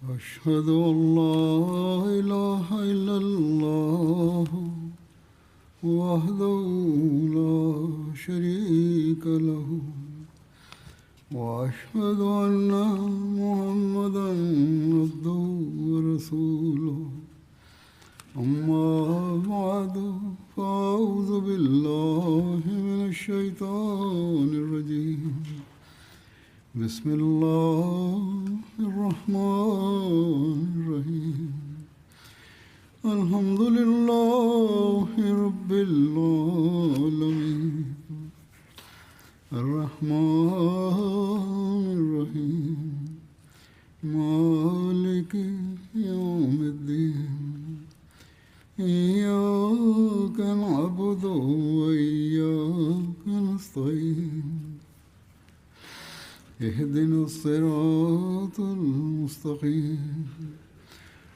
أشهد أن لا إله إلا الله وحده لا شريك له وأشهد أن محمدا عبده ورسوله أما بعد فأعوذ بالله من الشيطان الرجيم بسم الله الرحمن الرحيم الحمد لله رب العالمين الرحمن الرحيم مالك يوم الدين إياك نعبد وإياك نستعين اهدنا الصراط المستقيم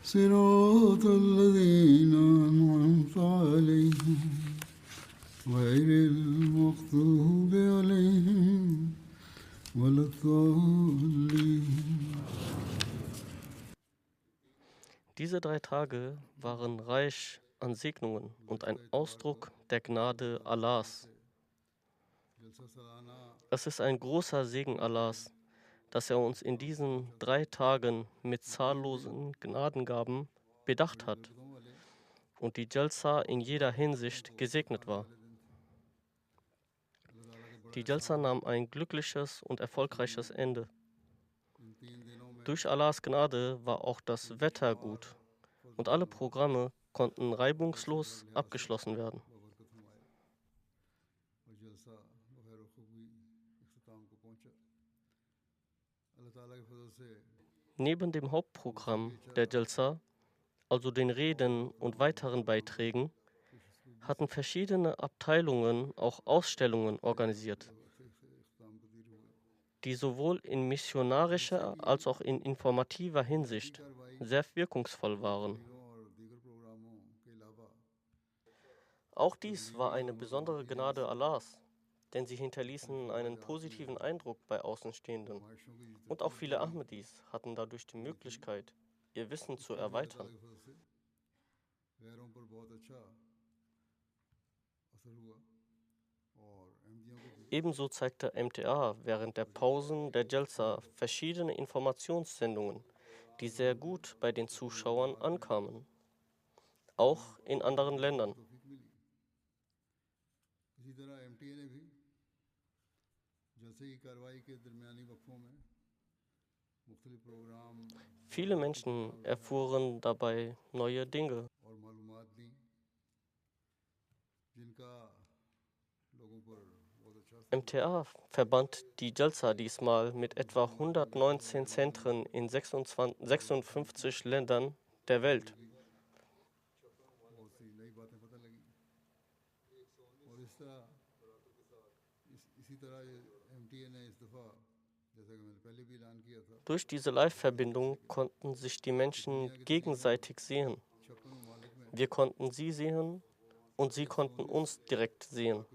صراط الذين أنعمت عليهم غير المغضوب عليهم ولا الضالين. Diese 3 Tage waren reich an Segnungen und ein Ausdruck der Gnade Allahs. Es ist ein großer Segen Allahs, dass er uns in diesen 3 Tagen mit zahllosen Gnadengaben bedacht hat und die Jalsa in jeder Hinsicht gesegnet war. Die Jalsa nahm ein glückliches und erfolgreiches Ende. Durch Allahs Gnade war auch das Wetter gut und alle Programme konnten reibungslos abgeschlossen werden. Neben dem Hauptprogramm der Jalsa, also den Reden und weiteren Beiträgen, hatten verschiedene Abteilungen auch Ausstellungen organisiert, die sowohl in missionarischer als auch in informativer Hinsicht sehr wirkungsvoll waren. Auch dies war eine besondere Gnade Allahs, denn sie hinterließen einen positiven Eindruck bei Außenstehenden. Und auch viele Ahmadis hatten dadurch die Möglichkeit, ihr Wissen zu erweitern. Ebenso zeigte MTA während der Pausen der Jalsa verschiedene Informationssendungen, die sehr gut bei den Zuschauern ankamen, auch in anderen Ländern. Viele Menschen erfuhren dabei neue Dinge. MTA verband die Jalsa diesmal mit etwa 119 Zentren in 56 Ländern der Welt. Durch diese Live-Verbindung konnten sich die Menschen gegenseitig sehen. Wir konnten sie sehen und sie konnten uns direkt sehen.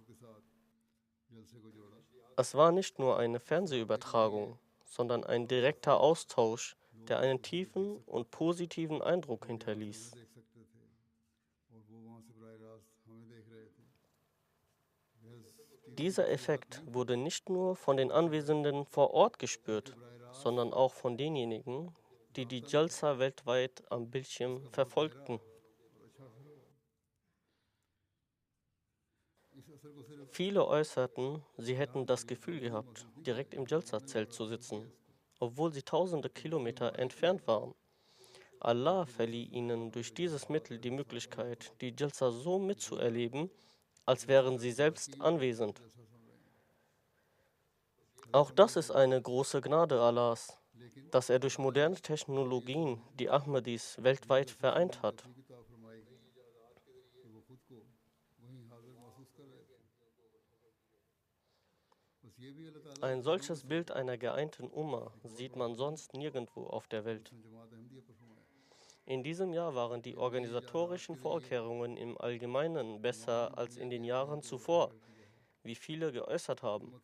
Es war nicht nur eine Fernsehübertragung, sondern ein direkter Austausch, der einen tiefen und positiven Eindruck hinterließ. Dieser Effekt wurde nicht nur von den Anwesenden vor Ort gespürt, sondern auch von denjenigen, die die Jalsa weltweit am Bildschirm verfolgten. Viele äußerten, sie hätten das Gefühl gehabt, direkt im Jalsa-Zelt zu sitzen, obwohl sie tausende Kilometer entfernt waren. Allah verlieh ihnen durch dieses Mittel die Möglichkeit, die Jalsa so mitzuerleben, als wären sie selbst anwesend. Auch das ist eine große Gnade Allahs, dass er durch moderne Technologien die Ahmadis weltweit vereint hat. Ein solches Bild einer geeinten Umma sieht man sonst nirgendwo auf der Welt. In diesem Jahr waren die organisatorischen Vorkehrungen im Allgemeinen besser als in den Jahren zuvor, wie viele geäußert haben.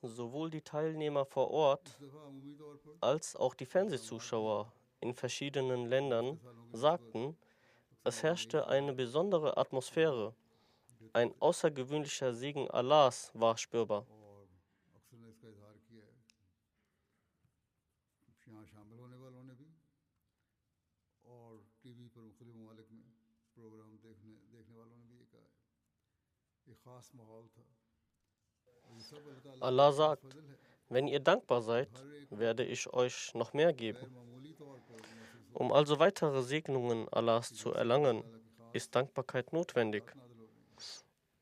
sowohl die Teilnehmer vor Ort इस दफ़ा अमूमी तौर पर als auch die Fernsehzuschauer in verschiedenen Ländern sagten, es herrschte eine besondere Atmosphäre. Ein außergewöhnlicher Segen Allahs war spürbar. और अक्सर ने इसका इजहार किया है यहाँ शामिल होने वालों ने भी और टीवी पर मुख्तलिफ ममालिक में प्रोग्राम देखने वालों ने भी ये कहा है एक ख़ास माहौल था और ये सब अल्लाह ताला का Allah खास sagt, फजल है wenn ihr dankbar seid, werde ich euch noch mehr गैर geben. मामूली तौर पर महसूस हो Um also weitere Segnungen Allahs zu erlangen, अल्लाह की खास ist Dankbarkeit notwendig. नाज़िल हो रही है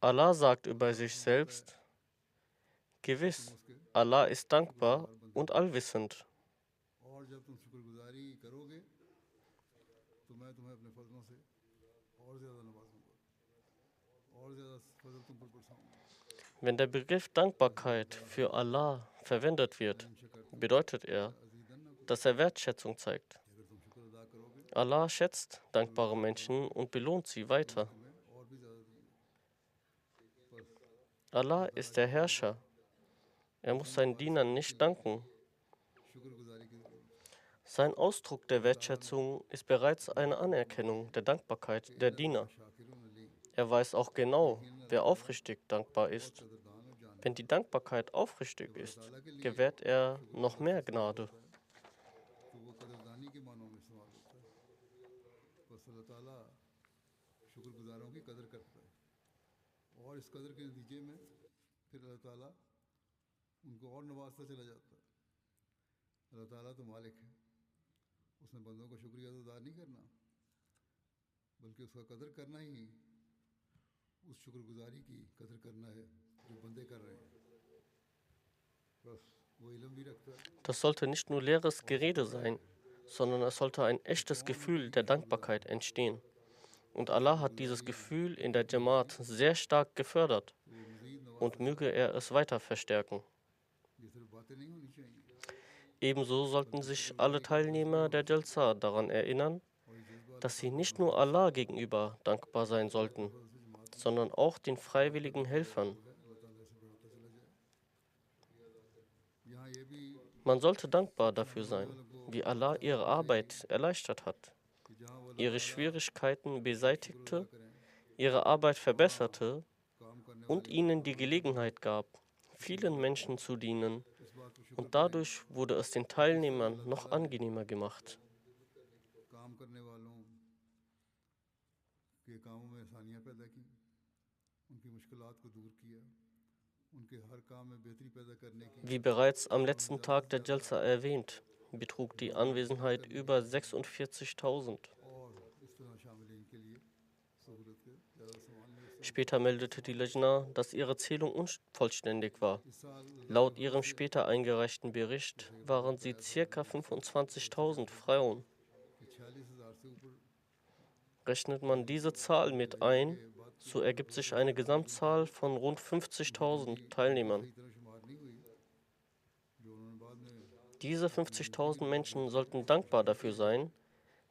Allah sagt über sich selbst, gewiss, Allah ist dankbar und allwissend. और जब तुम शुक्रगुजारी करोगे तो मैं तुम्हें अपने फजलों से और ज़्यादा नवाजूंगा और ज़्यादा फजल तुम पर बरसाऊंगा Wenn der Begriff Dankbarkeit für Allah verwendet wird, bedeutet er, dass er Wertschätzung zeigt. अगर तुम शुक्र अदा करोगे Allah schätzt dankbare Menschen und belohnt sie weiter. तुम्हें और भी ज़्यादा दूंगा बस Allah ist der Herrscher. Er muss seinen Dienern nicht danken. शुक्रगुजारी की ज़रूरत है Sein Ausdruck der Wertschätzung ist bereits eine Anerkennung der Dankbarkeit der Diener. शाकिरून Ali Er weiß auch genau, wer aufrichtig dankbar ist. कदरदान और जान Wenn die Dankbarkeit aufrichtig ist, gewährt er noch mehr Gnade. तो वो कदरदानी के मानों में इस्तेमाल होता है बस अल्लाह ताला शुक्रगुजारों की कदर करता है और इस कदर के नतीजे में फिर अल्लाह ताला उनको और नवाजता चला जाता है अल्लाह ताला तो मालिक है उसने बंदों को शुक्रिया तो अदा नहीं करना बल्कि उसका कदर करना ही उस शुक्रगुजारी की कदर करना है जो बंदे कर रहे हैं बस वो इल्म भी रखता है Das sollte nicht nur leeres Gerede sein, sondern es sollte ein echtes Gefühl der Dankbarkeit entstehen. Und Allah hat dieses Gefühl in der Jamaat sehr stark gefördert तो वो मज़ीद Nawaz und möge er es weiter verstärken. ये सिर्फ बातें नहीं होनी चाहिए Ebenso sollten sich alle Teilnehmer der Jalsa daran erinnern, और ये जज्बा dass sie nicht nur Allah gegenüber dankbar sein sollten, sondern auch den freiwilligen Helfern. अल्लाह ताला से बढ़ाता चला जाए यहाँ ये भी Man sollte dankbar dafür sein, wie Allah ihre Arbeit erleichtert hat, कि जहाँ वो ihre Schwierigkeiten beseitigte, करें ihre Arbeit verbesserte काम करने und ihnen die Gelegenheit gab, vielen Menschen zu dienen, इस बात को शुक्र und dadurch wurde es den Teilnehmern noch angenehmer gemacht. काम करने वालों के कामों में आसानियाँ पैदा की उनकी मुश्किलात को दूर किया उनके हर काम में बेहतरी पैदा करने की Wie bereits am letzten Tag der Jalsa erwähnt, betrug die Anwesenheit über 46.000. और इस तरह शामिल इनके लिए सहूलत के ज़्यादा सामान में Später meldete die Lejna, dass ihre Zählung unvollständig war. इस साल Laut ihrem später eingereichten Bericht waren sie ca. 25.000 Frauen. कि 46,000 से ऊपर Rechnet man diese Zahl mit ein, so ergibt sich eine Gesamtzahl von rund 50.000 Teilnehmern. सही तरह शुमार नहीं हुई जो उन्होंने बाद में Diese 50.000 Menschen sollten dankbar dafür sein,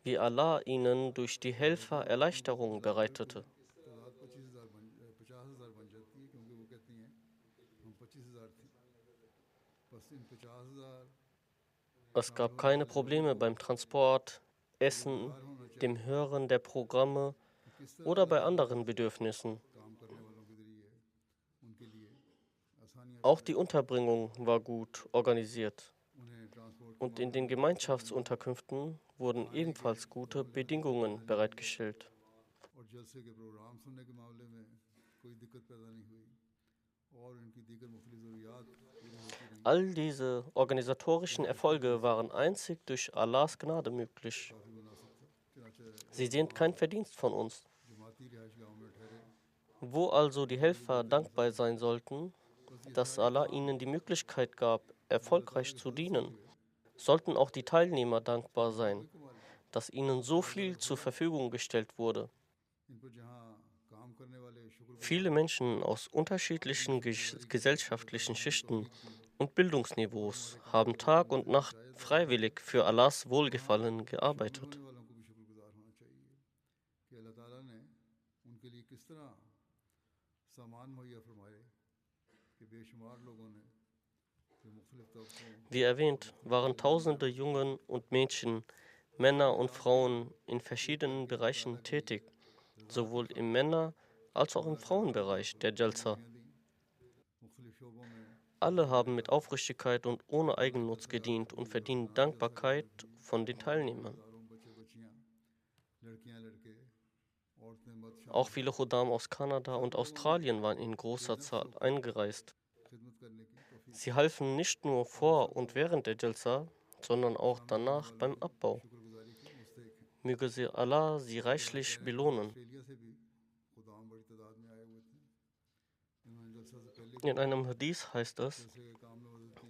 wie Allah ihnen durch die Helfer Erleichterungen bereitete. तादाद 50,000 बन जाती है क्योंकि वो कहती हैं हम 25,000 थे बस इन 50,000 Es gab keine Probleme beim Transport, Essen, dem Hören der Programme किस तरह oder bei anderen Bedürfnissen. काम करने वालों के ज़रिए उनके लिए आसानियाँ Auch die Unterbringung war gut organisiert. उन्हें transport Und in den Gemeinschaftsunterkünften wurden ebenfalls gute Bedingungen bereitgestellt. और जलसे के प्रोग्राम सुनने के मामले में कोई दिक्कत पैदा नहीं हुई और इनकी दीगर मुख्तलिफ ज़रूरियात पूरी होती रहीं All diese organisatorischen Erfolge waren einzig durch Allahs Gnade möglich. काफ़ी मुनासिब था चनाचे Sie sind kein Verdienst von uns. जमाती रिहाइश गाँव में ठहरे Wo also die Helfer dankbar sein sollten, dass Allah ihnen die Möglichkeit gab, erfolgreich zu dienen, sollten auch die Teilnehmer dankbar sein, dass ihnen so viel zur Verfügung gestellt wurde. इन पर जहाँ काम करने वाले शुक्र Viele Menschen aus unterschiedlichen gesellschaftlichen Schichten und Bildungsniveaus haben Tag und Nacht freiwillig für Allahs Wohlgefallen gearbeitet. होने वालों को भी शुक्रगुजार होना चाहिए कि अल्लाह ताला ने उनके लिए किस तरह सामान मुहैया फरमाए कि बेशुमार लोगों ने Wie erwähnt, waren tausende Jungen und Mädchen, Männer und Frauen in verschiedenen Bereichen tätig, sowohl im Männer- als auch im Frauenbereich der Jalsa. Alle haben mit Aufrichtigkeit und ohne Eigennutz gedient und verdienen Dankbarkeit von den Teilnehmern. Auch viele Khuddam aus Kanada und Australien waren in großer Zahl eingereist. Sie halfen nicht nur vor und während der Jalsa, sondern auch danach beim Abbau. Möge sie Allah sie reichlich belohnen. In einem Hadith heißt es,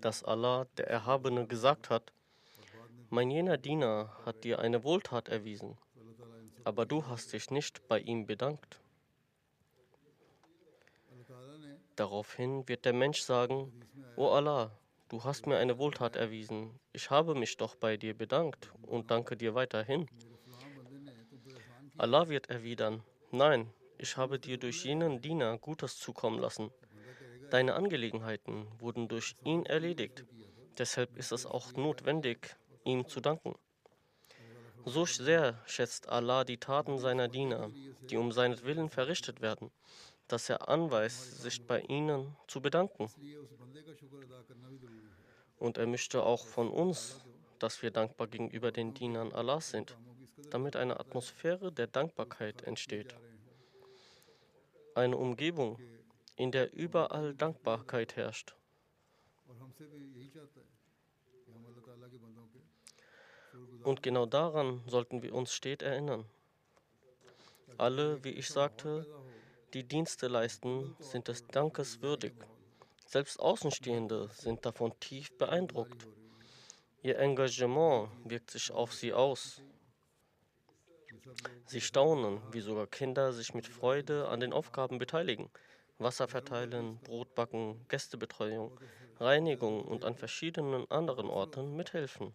dass Allah, der Erhabene, gesagt hat: Mein jener Diener hat dir eine Wohltat erwiesen, aber du hast dich nicht bei ihm bedankt. Daraufhin wird der Mensch sagen: O Allah, du hast mir eine Wohltat erwiesen, ich habe mich doch bei dir bedankt und danke dir weiterhin. Allah wird erwidern: Nein, ich habe dir durch jenen Diener Gutes zukommen lassen. Deine Angelegenheiten wurden durch ihn erledigt. Deshalb ist es auch notwendig, ihm zu danken. So sehr schätzt Allah die Taten seiner Diener, die um seinetwillen verrichtet werden, dass er anweist, sich bei ihnen zu bedanken. Und er möchte auch von uns, dass wir dankbar gegenüber den Dienern Allahs sind, damit eine Atmosphäre der Dankbarkeit entsteht. Eine Umgebung, in der überall Dankbarkeit herrscht. Und genau daran sollten wir uns stets erinnern. Alle, wie ich sagte, die Dienste leisten, sind des Dankes würdig. Selbst Außenstehende sind davon tief beeindruckt. Ihr Engagement wirkt sich auf sie aus. Sie staunen, wie sogar Kinder sich mit Freude an den Aufgaben beteiligen. Wasser verteilen, Brot backen, Gästebetreuung, Reinigung und an verschiedenen anderen Orten mithelfen.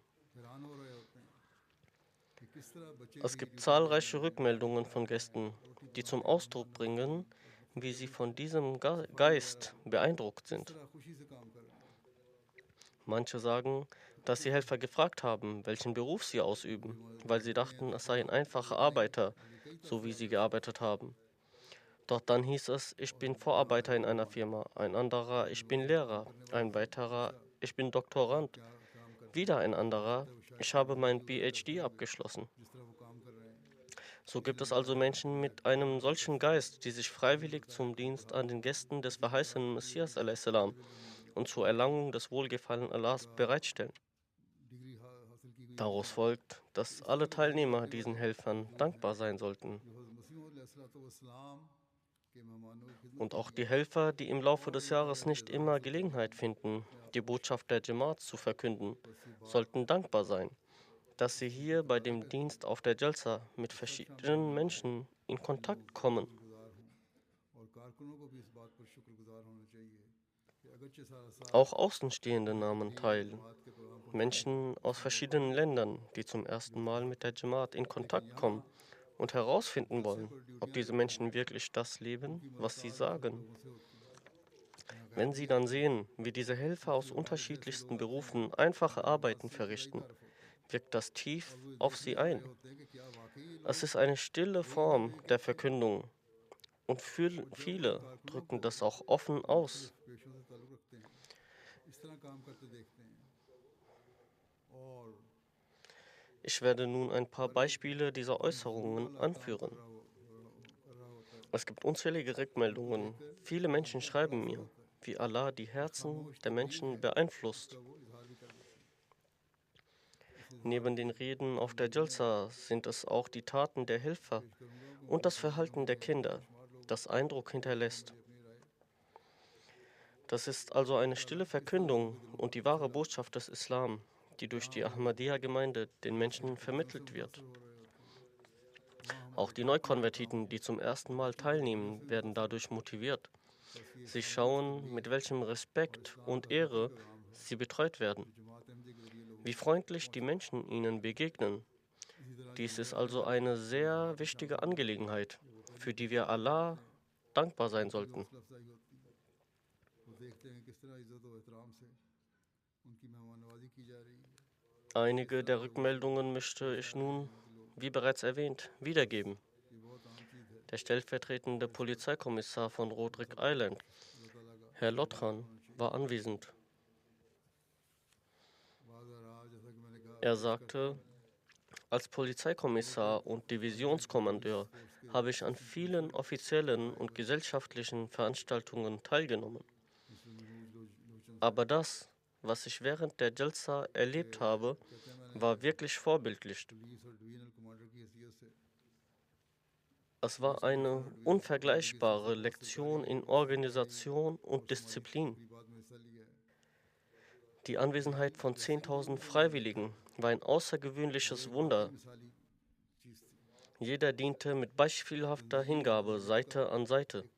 Es gibt zahlreiche Rückmeldungen von Gästen, die zum Ausdruck bringen, wie sie von diesem Geist beeindruckt sind. Manche sagen, dass die Helfer gefragt haben, welchen Beruf sie ausüben, weil sie dachten, es seien einfache Arbeiter, so wie sie gearbeitet haben. Doch dann hieß es: Ich bin Vorarbeiter in einer Firma, ein anderer: Ich bin Lehrer, ein weiterer: Ich bin Doktorand, wieder ein anderer: Ich habe mein PhD abgeschlossen. So gibt es also Menschen mit einem solchen Geist, die sich freiwillig zum Dienst an den Gästen des verheißenen Messias a.s. und zur Erlangung des Wohlgefallen Allahs bereitstellen. Daraus folgt, dass alle Teilnehmer diesen Helfern dankbar sein sollten. Und auch die Helfer, die im Laufe des Jahres nicht immer Gelegenheit finden, die Botschaft der Jamaat zu verkünden, sollten dankbar sein, dass sie hier bei dem Dienst auf der Jalsa mit verschiedenen Menschen in Kontakt kommen. Auch Außenstehende nahmen teil. Menschen aus verschiedenen Ländern, die zum ersten Mal mit der Jamaat in Kontakt kommen und herausfinden wollen, ob diese Menschen wirklich das leben, was sie sagen. Wenn sie dann sehen, wie diese Helfer aus unterschiedlichsten Berufen einfache Arbeiten verrichten, wirkt das tief auf sie ein. Es ist eine stille Form der Verkündung und viele drücken das auch offen aus. Ich werde nun ein paar Beispiele dieser Äußerungen anführen. Es gibt unzählige Rückmeldungen. Viele Menschen schreiben mir, wie Allah die Herzen der Menschen beeinflusst. Neben den Reden auf der Jalsa sind es auch die Taten der Helfer und das Verhalten der Kinder, das Eindruck hinterlässt. Das ist also eine stille Verkündung und die wahre Botschaft des Islam, die durch die Ahmadiyya-Gemeinde den Menschen vermittelt wird. Auch die Neukonvertiten, die zum ersten Mal teilnehmen, werden dadurch motiviert. Sie schauen, mit welchem Respekt und Ehre sie betreut werden, wie freundlich die Menschen ihnen begegnen. Dies ist also eine sehr wichtige Angelegenheit, für die wir Allah dankbar sein sollten. उनकी मेहमान नवाजी की जा रही है। Einige der Rückmeldungen möchte ich nun, wie bereits erwähnt, wiedergeben. ये बहुत आम चीज़ है। Der stellvertretende Polizeikommissar von Roderick Island, अल्लाह ताला का Herr शुक्र Lotran, होना चाहिए। war anwesend. बाद रहा जैसा कि मैंने कहा Er पेश करता sagte, हूँ als Polizeikommissar und Divisionskommandeur habe ich an vielen offiziellen und gesellschaftlichen Veranstaltungen teilgenommen. Mister Manoj Lochan Aber das, was ich während der Jalsa erlebt habe, कहते हैं मैंने war wirklich vorbildlich. पुलिस और डिवीजनल कमांडर की हैसियत से Es war eine unvergleichbare Lektion in Organisation und Disziplin. अपनी बात में हिस्सा लिया है। Die Anwesenheit von 10.000 Freiwilligen war ein außergewöhnliches Wunder. मिसाली चीज़ थी। Jeder diente mit beispielhafter Hingabe Seite an Seite.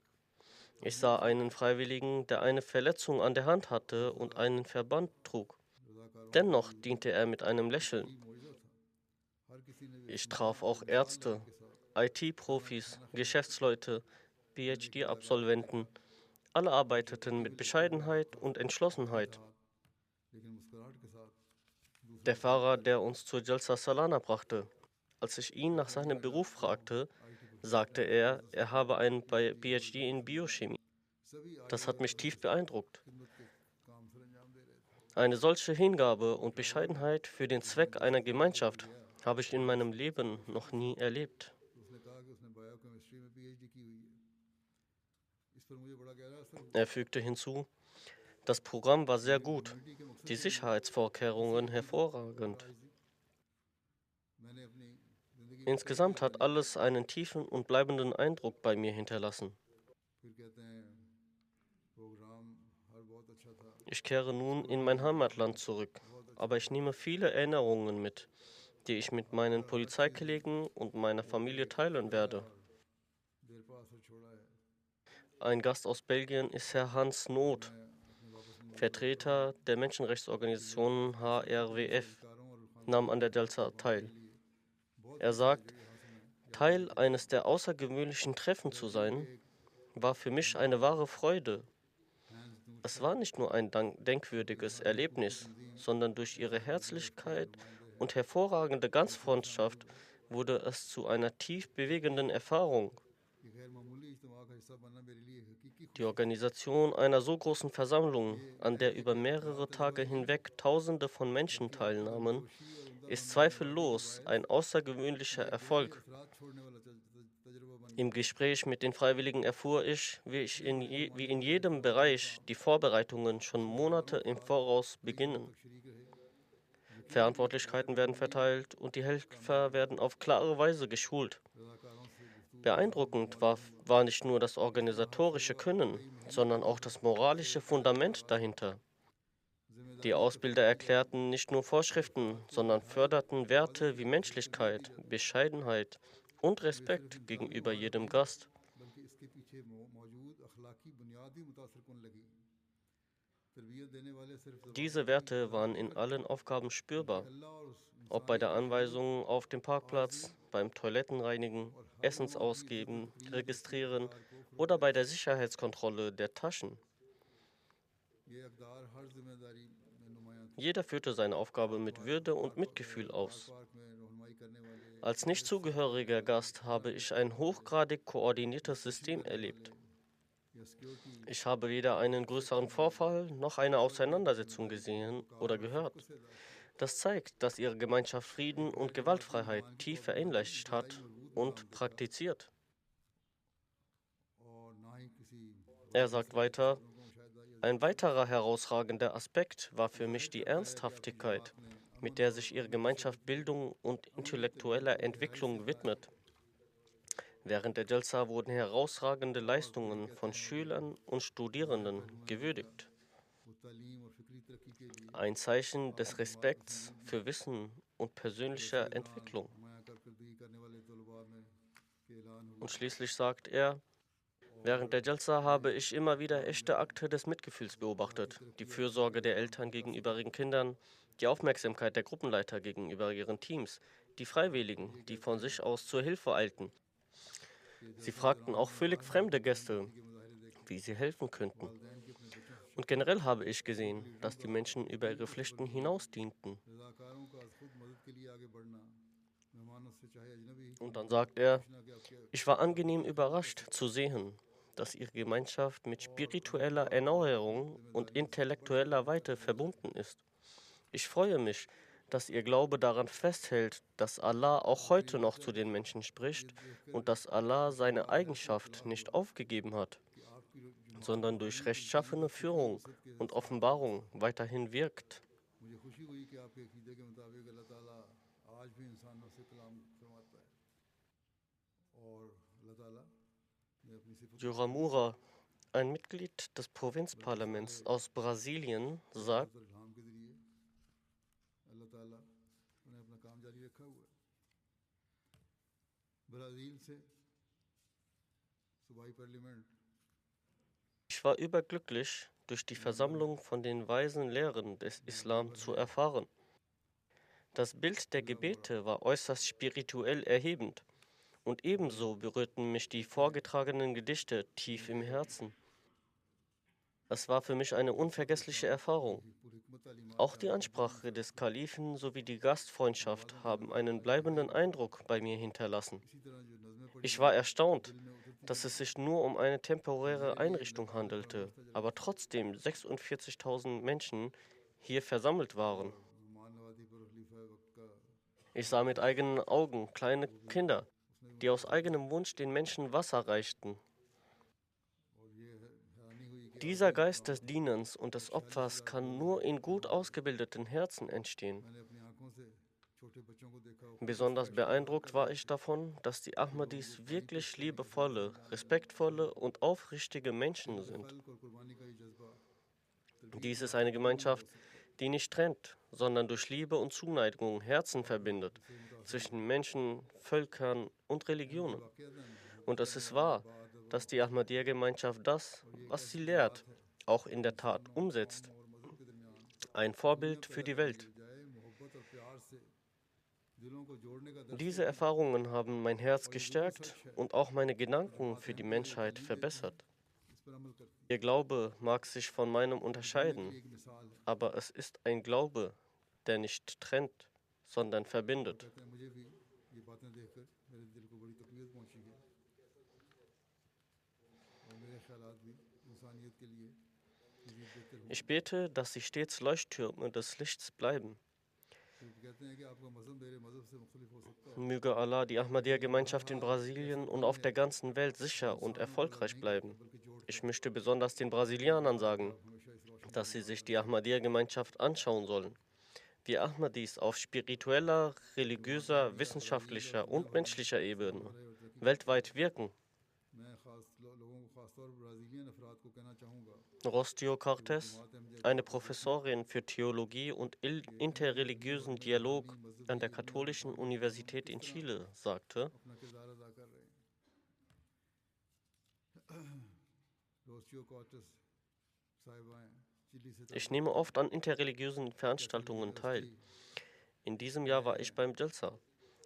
Ich sah einen Freiwilligen, der eine Verletzung an der Hand hatte und einen Verband trug. रज़ाकारों Dennoch diente er mit einem Lächeln. की मौजूद था। हर किसी ने Ich traf auch Ärzte, IT-Profis, Geschäftsleute, PhD-Absolventen. Alle arbeiteten mit Bescheidenheit und Entschlossenheit. लेकिन मुस्कुराहट के साथ Der Fahrer, der uns zur Jalsa Salana brachte, als ich ihn nach seinem Beruf fragte, sagte er, er habe einen PhD in Biochemie. सभी Das hat mich tief beeindruckt. खिदमत के काम सर अंजाम दे रहे थे। Eine solche Hingabe und Bescheidenheit für den Zweck einer Gemeinschaft habe ich in meinem Leben noch nie erlebt. उसने कहा कि उसने बायोकेमिस्ट्री में पीएचडी की हुई है। इस पर मुझे बड़ा गहरा असर हुआ। Er fügte hinzu, das Programm war sehr gut, die Sicherheitsvorkehrungen hervorragend. मैंने अपनी जिंदगी Insgesamt hat alles einen tiefen und bleibenden Eindruck bei mir hinterlassen. फिर कहते हैं प्रोग्राम हर बहुत अच्छा था। Ich kehre nun in mein Heimatland zurück, aber ich nehme viele Erinnerungen mit, die ich mit meinen Polizeikollegen und meiner Familie teilen werde. देर पा असर छोड़ा है। Ein Gast aus Belgien ist Herr Hans Noth, अपने वापस मुल्क Vertreter der Menschenrechtsorganisation HRWF, कारों और nahm an der Jalsa teil. Er sagt, Teil eines der außergewöhnlichen Treffen zu sein, war für mich eine wahre Freude. Es war nicht nur ein denkwürdiges Erlebnis, sondern durch ihre Herzlichkeit und hervorragende Gastfreundschaft wurde es zu einer tief bewegenden Erfahrung. ये गैर मामूली इज्तिमा का हिस्सा बनना मेरे लिए हकीकी Die Organisation einer so großen Versammlung, an der über mehrere Tage hinweg Tausende von Menschen teilnahmen, ist zweifellos ein außergewöhnlicher Erfolg. असरात छोड़ने वाला तजुर्बा बन Im Gespräch mit den Freiwilligen erfuhr ich, wie in jedem Bereich die Vorbereitungen schon Monate im Voraus beginnen. शरीक रहे। Verantwortlichkeiten werden verteilt und die Helfer werden auf klare Weise geschult. रज़ाकारों से गुफ्तगू Beeindruckend war nicht nur das organisatorische Können, sondern auch das moralische Fundament dahinter. Die Ausbilder erklärten nicht nur Vorschriften, sondern förderten Werte wie Menschlichkeit, Bescheidenheit und Respekt gegenüber jedem Gast. बल्कि इसके पीछे मौजूद अखलाकी बुनियाद ही मुतासर कुन लगी। तरबियत देने वाले सिर्फ Diese Werte waren in allen Aufgaben spürbar, अल्लाह और उस ob bei der Anweisung auf dem Parkplatz, beim Toilettenreinigen, Essensausgeben, Registrieren oder bei der Sicherheitskontrolle der Taschen. ये अक़दार हर जिम्मेदारी में नुमायां थे। Jeder führte seine Aufgabe mit Würde und Mitgefühl aus. Park में रहनुमाई करने वाले Als nicht zugehöriger Gast habe ich ein hochgradig koordiniertes System erlebt. या security Ich habe weder einen größeren Vorfall noch eine Auseinandersetzung gesehen oder gehört. Das zeigt, dass ihre Gemeinschaft Frieden und Gewaltfreiheit tief verinnerlicht hat und praktiziert. और ना ही किसी Er sagt weiter, ein weiterer herausragender Aspekt war für mich die Ernsthaftigkeit, mit der sich ihre Gemeinschaft Bildung und intellektueller Entwicklung widmet. Während der Jalsa wurden herausragende Leistungen von Schülern und Studierenden gewürdigt. वो तालीम और फिक्री तरक्की के लिए Ein Zeichen des Respekts für Wissen und persönlicher Entwicklung. नुमायां कारकर्दगी करने वाले तलबा में के ऐलान हुआ। Und schließlich sagt er, während der Jalsa habe ich immer wieder echte Akte des Mitgefühls beobachtet. Die Fürsorge der Eltern gegenüber ihren Kindern, die Aufmerksamkeit der Gruppenleiter gegenüber ihren Teams, die Freiwilligen, die von sich aus zur Hilfe eilten. Sie fragten auch völlig fremde Gäste, wie sie helfen könnten. Und generell habe ich gesehen, dass die Menschen über ihre Pflichten hinaus dienten. रज़ाकारों का खुद मदद के लिए आगे बढ़ना, मेहमानों से चाहे अजनबी ही क्यों Und ना dann हो, sagt er, पूछना कि आपके ich war आपकी angenehm मदद ज़रूर कर überrascht सकते zu sehen, dass ihre Gemeinschaft mit हैं। और अल्लाह spiritueller ताला आपकी Erneuerung und जिम्मेदारियों से बढ़ चढ़ intellektueller कर Weite फैसले लेता verbunden है। ist. Ich freue mich, dass ihr Glaube daran festhält, dass Allah auch आखिरी heute बात noch है, zu den Menschen ये spricht देख कर und dass Allah मुझे seine बड़ा हैरत और Eigenschaft इत्तलाअ nicht हुआ aufgegeben hat, कि आपकी जो sondern durch रूहानी तजदीद rechtschaffene और फिक्री Führung वसत के und साथ आगे Offenbarung बढ़ता है। weiterhin wirkt. मुझे खुशी हुई कि आपके अकीदे के मुताबिक अल्लाह ताला आज भी इंसानों से कलाम फरमाता है और अल्लाह ताला ने अपनी सिफतों से भी Joramura, ein Mitglied des बल्कि सारे Provinzparlaments aus Brasilien, sagt, बशारत और इल्हाम के ज़रिए अल्लाह ताला ने अपना काम जारी रखा हुआ है। ब्राज़ील से सूबाई parliament ich war überglücklich, durch die Versammlung von den weisen Lehren des Islam Munawwar zu है, erfahren. Das Bild der खुला हुआ Gebete war äußerst spirituell erhebend und ebenso berührten mich die vorgetragenen Gedichte tief im Herzen. Es war für mich eine वसत और unvergessliche शामत की Erfahrung. पुरहिकमत तालीमात Auch से die आपकी दीनी Ansprache des मशक्क़त Kalifen sowie die और बाद Gastfreundschaft में haben जज्बात einen का इजहार bleibenden किया। Eindruck bei mir hinterlassen. इसी तरह जो नज़में पढ़ी Ich गई war वो erstaunt, दिल में उतरती dass चली es गई sich nur um eine और temporäre मेरे लिए Einrichtung नगारों का handelte, बढ़ता चला aber गया trotzdem 46.000 Menschen hier versammelt waren. और मान नवाजी पर खलीफा वक्त का Ich sah mit eigenen Augen kleine वो भी Kinder, उसने भी die मुझे aus तसल्ली दी eigenem Wunsch den Menschen Wasser reichten. और ये हैरानी हुई कि आज Dieser भी Geist des गांव Dienens und के des 46,000 Opfers kann लोग nur in gut वहाँ पर थे। ausgebildeten Herzen entstehen. मैंने अपनी आंखों से छोटे बच्चों को देखा, वो खुद इस Besonders ख्वाहिश का इजहार beeindruckt कर war रहे ich थे davon, dass die कि लोग Ahmadis पानी पेश wirklich करने के ज़रिए liebevolle, रमज़ान में रोज़े respektvolle रखते und aufrichtige Menschen दिल के sind. खल्क और कुर्बानी का ये जज्बा तरकीब Dies ist याफ्ता eine कभी नहीं हो Gemeinschaft, सकता, die nicht trennt, sondern durch Liebe und Zuneigung Herzen verbindet, इससे मुतासर हुआ zwischen Menschen, Völkern und हैं कि Religionen. वाक़ईतन Und मोहब्बत es का ist पैगाम wahr, बाद dass die वक्त है Ahmadiyya-Gemeinschaft das, और ये एक was sie ऐसी lehrt, जमात है auch in जो der Tat इंसानों, umsetzt. कौमों और मज़हब के दरमियान Ein दूरियां Vorbild für पैदा die करने की Welt. बजाय मोहब्बत और प्यार से दिलों को जोड़ने का दर्स Diese देती है। Erfahrungen haben mein Herz और ये बिल्कुल gestärkt सच है und auch meine कि Gedanken जमात für die अहमदिया जो Menschheit तालीम देती है verbessert. इस पर अमल करती है। Ihr Glaube mag sich von meinem ये दुनिया के unterscheiden, लिए एक मिसाल है। aber es ist ein Glaube, der nicht trennt, sondern वो verbindet. कहते हैं मुझे भी ये बातें देखकर मेरे दिल को बड़ी तकलीफ पहुंची है और मेरे ख्यालात भी इंसानियत के लिए मज़ीद बेहतर हों। Ich bete, dass sie stets Leuchttürme des Lichts bleiben. क्योंकि कहते हैं कि आपका मज़हब मेरे मज़हब से मुख्तलिफ हो सकता है Möge Allah die लेकिन ये Ahmadiyya-Gemeinschaft in बहरहाल एक ऐसा Brasilien und दीन auf है der ganzen Welt जो sicher und इंसानों को अलग erfolgreich नहीं करता bleiben. बल्कि जोड़ता Ich है। möchte besonders den मेरी ये Brasilianern दुआ है कि sagen, आप हमेशा इस रोशनी dass में sie sich बरकरार die रहें। Ahmadiyya-Gemeinschaft anschauen sollen. Wir Ahmadis auf spiritueller, जमात religiöser, अहमदिया ब्राज़ील और wissenschaftlicher दुनिया und भर में menschlicher फैला Ebene रहे और तरक्की करता रहे। weltweit wirken. मैं ख़ास लोगों को ख़ासतौर पर ब्राज़ीलियन अफराद को कहना चाहूँगा Rostio कि वो Cortes, जमात अहमदिया का eine मकसद देखें Professorin für Theologie und कि अहमदिया दुनिया भर interreligiösen में रूहानी Dialog an मजहबी der इल्मी और Katholischen इंसानी कामों में Universität किस in तरह Chile, sagte, अपना किरदार अदा कर रहे हैं। रोसियो कॉर्टेस साहिबाएं चिली से ich ताल्लुक़ nehme रखती oft हैं। an interreligiösen Catholic Veranstaltungen teil. University In diesem Jahr war ich में beim Jalsa.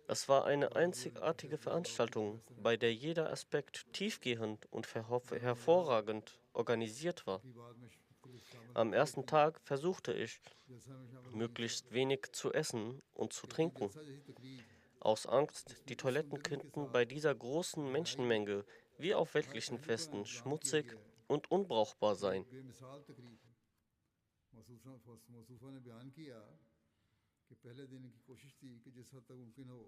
Es war eine graduate einzigartige federal law की Veranstaltung, प्रोफेसर हैं bei der jeder Aspekt tiefgehend und बरमज़ाज hervorragend organisiert war. भी बाद में मुख्तलिफ शामिल Am होते ersten रहती Tag versuchte ich, जलसा में शामिल होने की möglichst खातिर wenig zu essen und zu क्योंकि trinken, जलसा जैसी तकरीब aus Angst, die जिसमें इस Toiletten उम्मीद के könnten साथ bei dieser großen गहराई में Menschenmenge wie auf हर weltlichen पहलू का Festen इंतजाम किया schmutzig गया है und unbrauchbar ये seien. एक बेमिसाल तकरीब है। मौसूफ़ा ने बयान किया कि पहले दिन की कोशिश थी कि जिस हद तक मुमकिन हो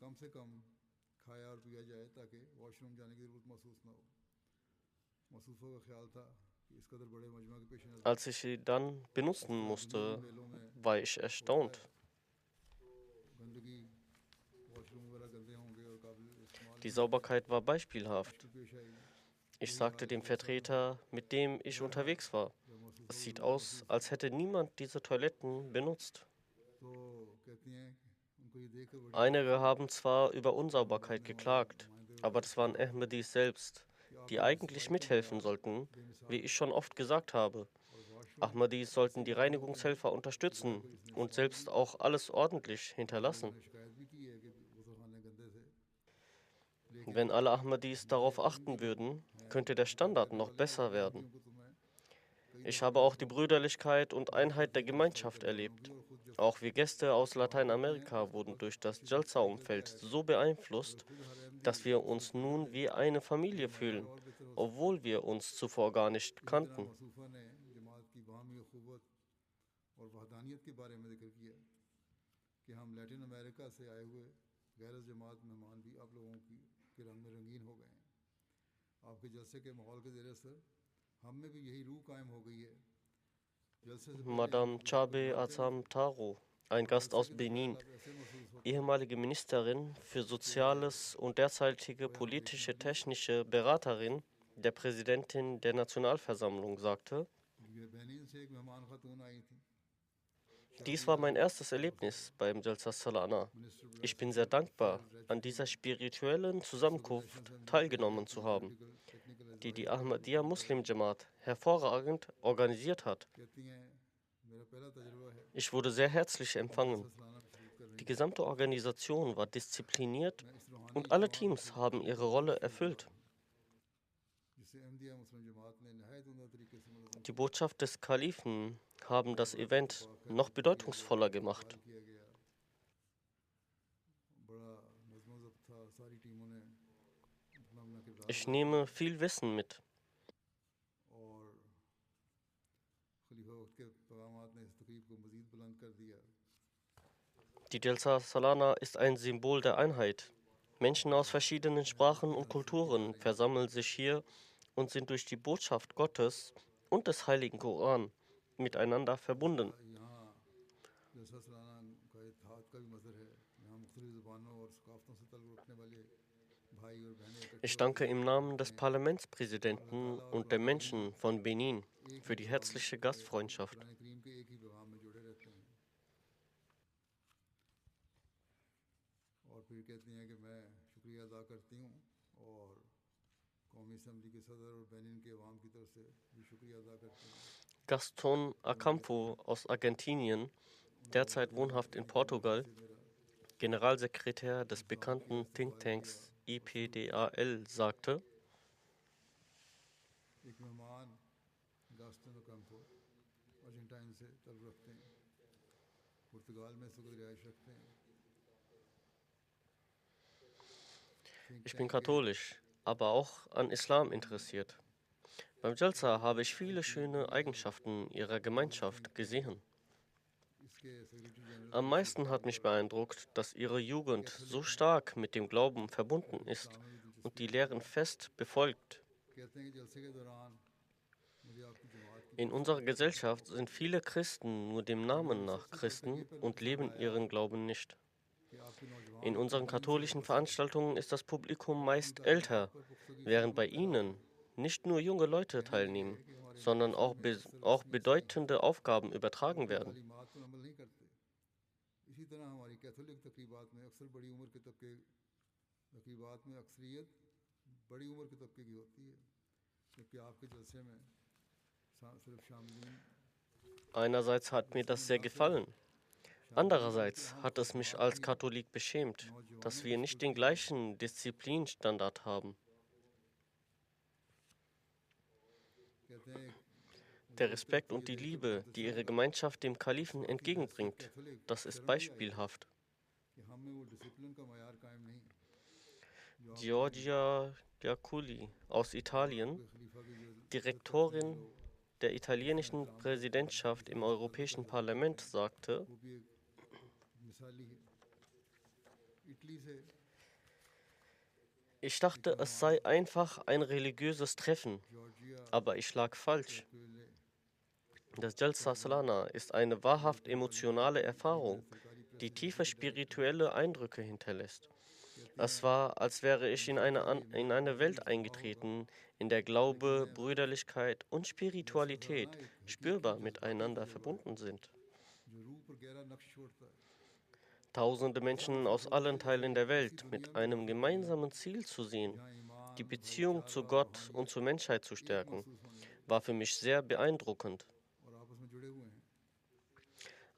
कम से कम खाया और पिया जाए ताकि वॉशरूम जाने की ज़रूरत महसूस ना हो। मौसूफ़ा का ख्याल था कि इस कदर बड़े मजमा के पेश नज़र Als ich sie dann जिस benutzen तरह दुनिया के musste, मेलों में war ich होता है erstaunt. गंदगी वॉशरूम वगैरह गंदे होंगे और काबिल इस्तेमाल Die नहीं होंगे Sauberkeit war beispielhaft. मुश्किल पेश आई। Ich यही sagte हाल dem जलसा का था। Vertreter, mit dem ich बहरहाल unterwegs war, जब मौसूफ़ा es को sieht ज़रूरत aus, महसूस als हुई hätte niemand diese Toiletten benutzt. तो कहती हैं कि उनको ये देख कर बड़ी हैरत Einige हुई haben zwar über और बाद Unsauberkeit में हमारे geklagt, नुमाइंदे aber वगैरह das इरशाद waren फरमाया Ahmadis selbst, कि die आपकी eigentlich रसवाई की mithelfen मिसाल sollten, wie बेमिसाल ich है schon oft gesagt habe. और वॉशरूम Ahmadis ऐसे sollten die बनाए होते हैं Reinigungshelfer कि बगैर unterstützen कोई इसने und इस्तेमाल selbst किए auch alles ordentlich और लोगों hinterlassen. ने शिकायत भी की है कि गुसलखाने गंदे थे Wenn लेकिन alle Ahmadis हमारे darauf अहमदी achten जो würden, हैं könnte der जो Standard कहने noch वाले हैं वो besser werden. अहमदियों को तो मैं Ich habe auch die Brüderlichkeit und Einheit der Gemeinschaft erlebt. Auch wir Gäste aus Lateinamerika wurden durch das Jalsa-Umfeld so beeinflusst, dass wir uns nun wie eine Familie fühlen, obwohl wir uns zuvor gar nicht इसी तरह kannten. मसूफ़ा ने जमात की बाहमी अखुवत और वहदानियत के बारे में जिक्र किया कि हम लैटिन अमेरिका से आए हुए गैर जमात मेहमान भी आप लोगों की के रंग में रंगीन हो गए हैं। आपके जलसे के माहौल के ज़रिए असर हम में भी यही रूह कायम हो गई है। जलसे से पहले हम Madame वक्त Chabe गुजारते हैं Azam Taro, ein और Gast जलसे aus के दौरान Benin, आप ऐसे महसूस होता है ehemalige Ministerin für कि Soziales und derzeitige कोई हमारी politische family technische Beraterin der Präsidentin der Nationalversammlung sagte, Benin से एक मेहमान खातून आई थी dies Shadiya war mein erstes Erlebnis beim Jalsa Salana. Minister Ich ब्रासिल bin से sehr dankbar, सर रह an चुकी dieser हैं spirituellen ऑर्गेनाइजेशन Zusammenkunft से मिलकर teilgenommen zu अपनी haben, political technical die advice die भी हमें Ahmadiyya कर रही Muslim हैं Jamaat hervorragend organisiert hat. कहती हैं मेरा पहला तजुर्बा है Ich wurde sehr herzlich कि जलसा empfangen. सलाना में शरीक कर रही Die हूँ gesamte Organisation war diszipliniert मैं इस रूहानी und alle इज्तिमा में Teams शरीक haben होने का ihre बहुत Rolle शुक्रगुजार erfüllt. हूँ जिसे अहमदिया मुस्लिम जमात ने नहायत उम्दा तरीके से मुनज़्ज़म Die किया Botschaft des Kalifen haben और das बड़ा Event इत्तेफाक है noch कि किया गया bedeutungsvoller इस्तकबाल gemacht. किया गया बड़ा नज़्म व ज़ब्त था सारी टीमों ने अपना अपना किरदार Ich अदा किया nehme viel Wissen mit. और खलीफा वक्त के पैगामात ने इस तकरीब को मज़ीद बुलंद कर दिया Die Jalsa Salana ist ein Symbol der Einheit. Menschen aus verschiedenen Sprachen und Kulturen versammeln sich hier und sind durch die Botschaft Gottes und des Heiligen Koran miteinander verbunden. यहाँ जलसा सालाना का इत्तेहाद का भी मज़र है यहाँ मुख्तलिफ़ ज़ुबानों और सकाफ़तों से तल्लुक़ रखने वाले भाई और बहनें इकट्ठे Ich होकर danke im इबादत Namen करते des हैं और अल्लाह Parlamentspräsidenten ताला और und der कुरान करीम Menschen von Benin एक ही für die पैगाम herzliche Gastfreundschaft. कुरान करीम के एक ही पैगाम में जुड़े रहते हैं और फिर कहती हैं कि मैं शुक्रिया अदा करती हूँ और कौमी असम्बली के सदर और बेनिन के अवाम की तरफ से भी शुक्रिया अदा करती हूँ Gaston Acampo aus Argentinien, derzeit wohnhaft in Portugal, से मेरा Generalsekretär des इंसान की bekannten इस्तकबाल किया Thinktanks IPDAL, sagte, एक मेहमान गास्टन कैंपो अर्जेंटाइन से तल्लुक़ रखते हैं पुर्तगाल में इस वक्त रिहाइश रखते हैं थिंक ich bin टैंक के katholisch, aber auch an Islam interessiert. Beim Jalsa habe ich viele schöne Eigenschaften ihrer Gemeinschaft gesehen. इसके सेक्रेटरी जनरल Am के meisten hat mich beeindruckt, dass ihre Jugend so stark mit dem Glauben verbunden ist इस्लाम में भी und दिलचस्पी die रखते Lehren fest befolgt. हैं कहते हैं कि जलसे के दौरान मुझे आपकी जमात की In unserer Gesellschaft sind viele Christen nur dem Namen nach सबसे पहले ये Christen पहलू und पसंद leben आया ihren Glauben nicht. कि आपके नौजवान In और unseren दीन से katholischen वाबस्ता हैं Veranstaltungen ist das Publikum और अपनी meist तालीमात älter, पर पुख्तगी से während अमल bei पैरा हो ihnen nicht nur junge Leute कहने लगे teilnehmen, कि हमारे sondern माशरे auch, में अक्सर auch रस्मी अक्सरी bedeutende Aufgaben लोग übertragen अपनी werden. तालीमात पर अमल नहीं करते इसी तरह हमारी कैथोलिक तकरीबात में अक्सर बड़ी उम्र के तबके तकरीबात में अक्सरियत बड़ी उम्र के तबके की होती है जबकि आपके जलसे में सिर्फ शामिलीन Einerseits hat mir जलसे में das sehr ना सिर्फ gefallen, शामिलीन बल्कि andererseits अहम hat es mich खदमात als भी Katholik beschämt, dass नौजवानों wir को nicht सुपुर्द den किए हैं gleichen Disziplinstandard haben. कहते हैं Der मुझे इस तरफ Respekt से ये und die देख के Liebe, बहुत die अच्छा ihre लगा Gemeinschaft dem कि Kalifen वाकई हैसियत entgegenbringt, कैथोलिक das ist शर्म भी आई है beispielhaft. कि हम में वो डिसिप्लिन का मयार कायम नहीं जो आप लोगों में है Giorgia Giaculi aus और Italien, आपके खलीफा की जो इज्जत करते हैं Direktorin जो der जिसमें italienischen एहतराम करते हैं Präsidentschaft जिसमें im इज्जत का Europäischen जज्बा करते Parlament, हैं sagte, वो भी एक मिसाली है इटली से ich एक dachte, es मेहमान sei einfach ein religiöses Treffen, Georgia aber ich lag falsch. Kekulé Das Jalsa Salana ist eine wahrhaft emotionale Erfahrung, सरकारी प्रेस die एजेंसी tiefe के डायरेक्टर spirituelle Eindrücke hinterlässt. कहती Es हैं war, als wäre ich in मुझे भी in मेरा eine मजहबी Welt स्वभाव होगा eingetreten, in der लेकिन Glaube, मैं Brüderlichkeit und जलसा सालाना Spiritualität एक हकीकी spürbar जज्बाती miteinander तजुर्बा है verbunden sind. जो रूह पर गहरा नक्श छोड़ता है Tausende ऐसा Menschen महसूस aus होता है allen जैसे Teilen der ऐसी Welt दुनिया mit में einem दाखिल हुए हैं gemeinsamen Ziel zu sehen, जहाँ ईमान die Beziehung zu भाईचारा Gott und रूहानियत zur Menschheit zu एक stärken, महसूस होने लगे war für mich sehr beeindruckend. और आपस में जुड़े हुए हैं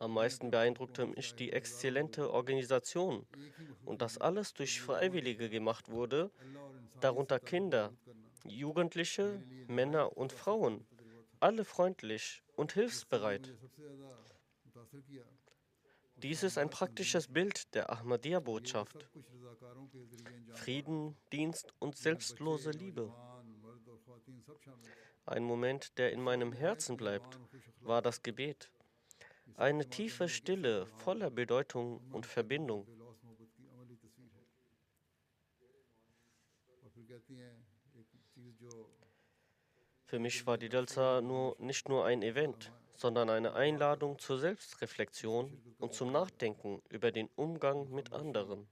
Am कहती हैं meisten अपने वक्त beeindruckte पहुँच के mich आए die हुए हज़ारों लोगों exzellente को Organisation एक ही und मखसूस dass उम्मीद alles कि durch लोगों के Freiwillige साथ gemacht wurde, अल्लाह और इंसानियत से darunter ताल्लुक़ Kinder, मजबूत करना Jugendliche, मेरे लिए नहायत Männer und पुरअसर Frauen. तजुर्बा था alle freundlich und जिससे hilfsbereit. मुझे सबसे ज़्यादा मुतासर किया Dies ist ein praktisches Bild der और ये सब Ahmadiyya-Botschaft. कुछ रज़ाकारों के ज़रिए अंजाम पा रहा Frieden, था Dienst und जिसमें बच्चे selbstlose Liebe. नौजवान मर्द और ख़वातीन सब शामिल थे Ein Moment, der in meinem काबिल है कि Herzen bleibt, मेहमान खुश war अखलाक das Gebet. ये सब Eine जमात tiefe अहमदिया के Stille पैगाम voller Bedeutung अमन und शफकत Verbindung. बेलौस मोहब्बत की अमली तस्वीर है और फिर कहती हैं एक चीज़ जो Für mich war die Jalsa nicht nur ein Event, sondern eine Einladung zur Selbstreflexion शिरकत का und zum मौका है Nachdenken über den ये Umgang mit खामोशी anderen.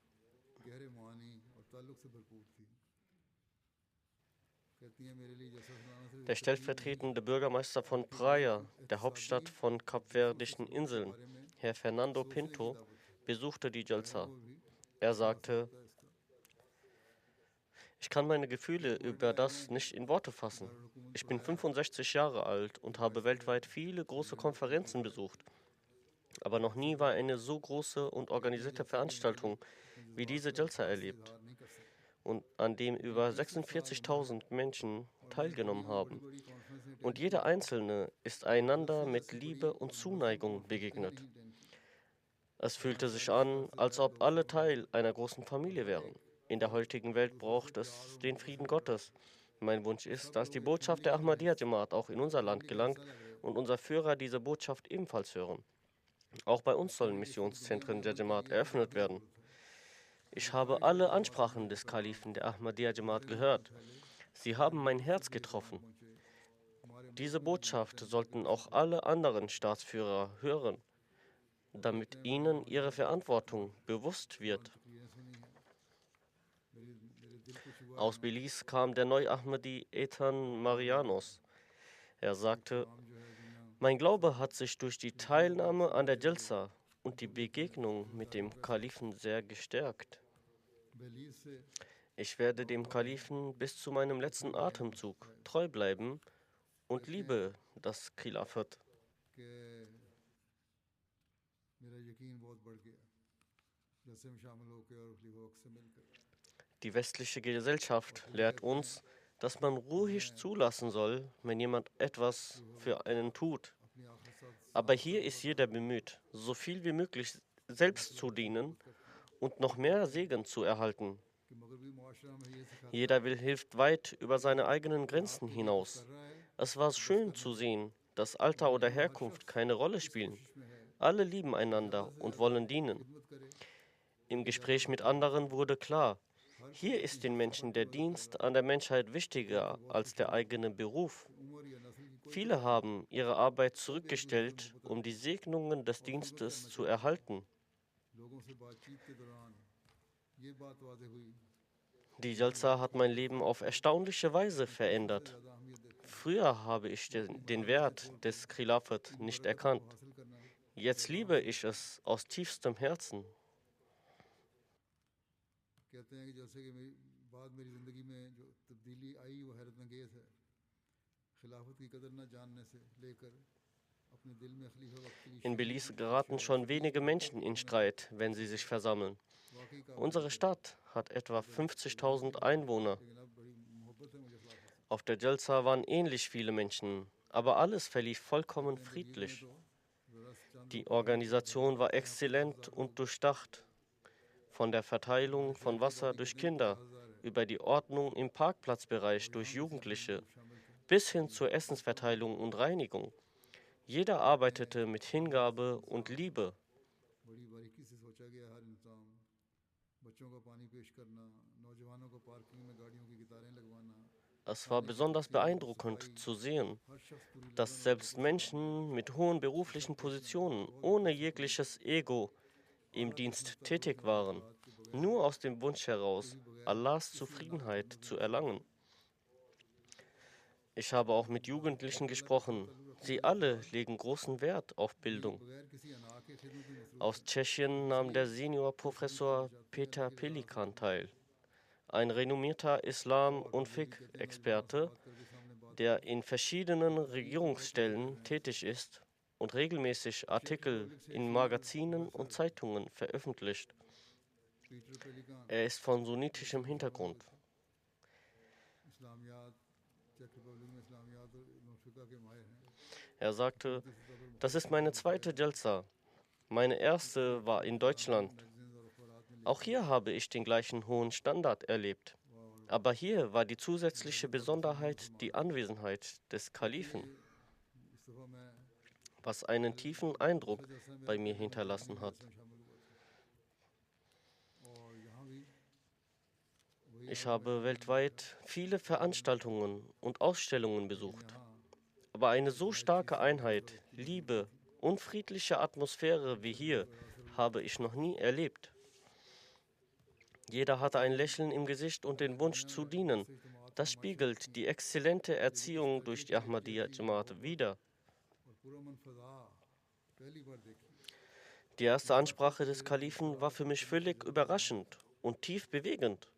गहरे मानी और ताल्लुक से भरपूर थी कहती हैं मेरे लिए जैसा सुनाना सिर्फ Der एक तकरीर नहीं stellvertretende Bürgermeister von बल्कि Praia, एक der इकतसादी Hauptstadt von और खसूसी Kapverdischen सबूत के Inseln, बारे में Herr Fernando सोचने की Pinto, दावत है besuchte die गैरों Jalsa. को भी Er हिस्सा हासिल sagte, होता है इसका ich kann meine Gefühle ये पॉइंट über आए हैं das कि nicht in Worte fassen. Darul Ich bin पढ़ाया 65 Jahre alt und habe बायसे weltweit viele große मेहनत की Konferenzen है besucht. Aber noch बायसे nie war eine so große und कहती हैं organisierte जलसे के मतलब Veranstaltung अपने wie जज्बात diese को Jalsa अल्फाज से erlebt इजहार नहीं कर सकते und an dem मैंने über 30 साल उम्र है 46.000 Menschen और मैंने teilgenommen दुनिया में बड़ी haben. बड़ी कॉन्फ्रेंसें Und अटेंड की jeder हैं Einzelne ist einander जलसे mit जैसी बड़ी Liebe und और मुनज़्ज़म Zuneigung कॉन्फ्रेंस कहीं begegnet. नहीं अटेंड की Es जहाँ fühlte sich 40 साल an, से als ज़ायद ob लोग alle शामिल हैं Teil einer großen और Familie हर wären. एक In der heutigen Welt दूसरों से braucht प्यार es और den मोहब्बत से Frieden मिलता है Gottes. Mein Wunsch और ist, सब dass die लोग एक Botschaft फैमिली der की तरह Ahmadiyya हैं Jamaat auch in unser Land family का gelangt हिस्सा लग रहे हो und unser Führer diese Botschaft ebenfalls hören. Auch bei uns sollen कहती हैं कि इस दुनिया में Missionszentren der अमन के Jamaat लिए eröffnet आज़ादी की werden. ज़रूरत है Ich मुझे habe ख्वाहिश है alle कि जमात अहमदिया Ansprachen का des पैगाम Kalifen der Ahmadiyya Jamaat दूसरे लोगों तक gehört. फैले Sie ताकि haben वो mein भी इस Herz तस्वीर के साथ getroffen. पहुँचे हमारे मुल्क Diese में भी जमात Botschaft अहमदिया की sollten दस्तक auch दी alle anderen Staatsführer hören, और damit कहते हैं मैंने ihnen वहाँ ihre जाकर Verantwortung bewusst कुरान wird. तकरीरें सुनी हैं मेरे दिल को छुआ है Aus उन्होंने Belize kam der Neu-Ahmadi Ethan कहते हैं Marianos. Er कि sagte, पैगाम जो है दुनिया mein सब Glaube hat sich durch die मुसलमानों को Teilnahme इससे an der पहुँचेगी Jalsa und die उनको भी Begegnung mit खरीदारी dem होगा इसका Kalifen sehr gestärkt. बेलीज से Ich werde और dem Kalifen bis zu meinem इतना letzten पैगाम Atemzug है treu bleiben und कहते हैं liebe das Khilafat. कि मेरा यकीन बहुत बढ़ गया जैसे में शामिल होकर और खलीफा वक्त से मिलकर Die westliche और Gesellschaft फिर वो lehrt कहते हैं uns, dass man ruhig मैं zulassen soll, wenn jemand etwas खलीफा für वक्त einen tut. अपनी आखिर Aber सांस hier तक ist बहुत jeder करीब bemüht, so viel wie möglich अपने selbst zu खिलाफत से dienen मोहब्बत करते हैं und noch और mehr कहते हैं Segen zu erhalten. कि मगरबी मुआशरा में ये सिखाता Jeder है hilft weit über कि seine eigenen अगर Grenzen आपके लिए कुछ कर hinaus. रहा है Es war तो बस schön करने zu दो sehen, dass Alter मगर oder यहाँ हर Herkunft शख्स keine Rolle इस spielen. कोशिश में है Alle lieben कि ज़्यादा einander से und ज़्यादा wollen dienen. खिदमत करे Im ताकि ज़्यादा Gespräch से mit ज़्यादा anderen wurde klar, हर कोई hier अपनी ist den हर सफ़र Menschen की der मदद कर Dienst रहा है an der Menschheit कोई इनसे wichtiger बहुत als खुश der है eigene Beruf. उम्र या नस्ल की कोई Viele परवाह नहीं haben ihre Arbeit सब एक दूसरे से zurückgestellt, मोहब्बत um रखते die हैं Segnungen des और खिदमत Dienstes करना zu चाहते हैं erhalten. लोगों से बातचीत के दौरान ये बात वाज़ेह हुई Die कि मैं Jalsa वक्त hat की mein अहमियत Leben को auf erstaunliche Weise अपने पैसों से verändert. ज़्यादा अहमियत देता हूँ Früher habe ich और अपनी den मसाजिदें Wert छोड़कर des Khilafat इन nicht बरकतों को erkannt. हासिल करना Jetzt ज़्यादा liebe अहम ich समझता हूँ es aus tiefstem Herzen. कहते हैं कि जैसे कि मेरी ज़िंदगी में जो तब्दीली आई वो हैरत अंगेज़ है खिलाफत की कदर न जानने से लेकर अपने दिल में खलीफा वक्त के लिए In शहीद Belize geraten और schon शफीक wenige मोहब्बत Menschen in होने तक Streit, wenn sie sich versammeln. वाकई काबिल Unsere कदर है Stadt hat etwa तो तब्दीली थी 50.000 मुझे Einwohner. लेकिन अब बड़ी मोहब्बत है मुझे खिलाफत से Auf der Jalsa waren ähnlich viele Menschen, aber alles verlief vollkommen कहते हैं बलीज में friedlich. तो ज़रा चंद Die ऊपर हैं तो घर Organisation war आते हैं 50,000 exzellent und लोग durchdacht, von der हमारे Verteilung शहर von की Wasser आबादी durch कहते हैं Kinder, 50,000 है über die Ordnung im Parkplatzbereich और durch यहाँ भी सारे Jugendliche, लोग शामिल थे bis hin लेकिन zur Essensverteilung und Reinigung. Jeder कहते हैं arbeitete mit हर मुनासिब Hingabe und इंतज़ाम Liebe. बड़ी बारीकी से सोचा गया हर इंतज़ाम बच्चों को पानी पेश करना नौजवानों को पार्किंग में गाड़ियों की कतारें लगवाना Es war खाने की besonders तकसीम beeindruckend सफाई zu sehen, हर शख्स पूरी लगन dass और selbst मोहब्बत से काम करता Menschen था mit hohen ये सब beruflichen देखना Positionen बहुत ohne पुरसकून jegliches Ego im आला Dienst किस्मत tätig ताल्लुकात waren, जज्बात के बगैर nur aus dem Wunsch के heraus, भी बगैर Allahs किसी अल्लाह की Zufriedenheit खिदमत में zu हासिल erlangen. होती Ich habe auch कहते mit हैं जो Jugendlichen अल्लाह के साथ gesprochen. ताल्लुक़ रखने Sie के alle बाद legen großen Wert auf भी Bildung. बगैर किसी अना के खिदमत में मसरूफ़ Aus है Tschechien और nahm इसलिए der वो शहीद करना Seniorprofessor चाहते हैं Peter लेकिन ज़रा सा Pelikan teil, ein renommierter Islam- और und फिर ये भी कहते हैं मैं जवान से Fiqh-Experte, बात करके सामने बात der करूँ in verschiedenen तो तकलीफ तो बहुत सारे दे Regierungsstellen रहे हैं tätig ist und regelmäßig चेक Artikel रिपब्लिक से एक in senior Magazinen und professor Zeitungen veröffentlicht. Peter Pelikan Er ist von जो sunnitischem सिर्फ और Hintergrund. इस्लामियात चेक रिपब्लिक में इस्लामियात और फिका के माहिर हैं Er sagte, das ist meine zweite Jalsa. Meine erste war in Deutschland. Auch hier habe ich den gleichen hohen Standard erlebt. Aber hier war die zusätzliche Besonderheit die Anwesenheit des Kalifen, was einen tiefen Eindruck bei mir hinterlassen hat. Ich habe weltweit viele Veranstaltungen und Ausstellungen besucht. Aber eine so starke Einheit, Liebe und friedliche Atmosphäre wie hier habe ich noch nie erlebt. Jeder hatte ein Lächeln im Gesicht und den Wunsch zu dienen. Das spiegelt die exzellente Erziehung durch die Ahmadiyya Jamaat wider. Die erste Ansprache des Kalifen war für mich völlig überraschend und tief bewegend.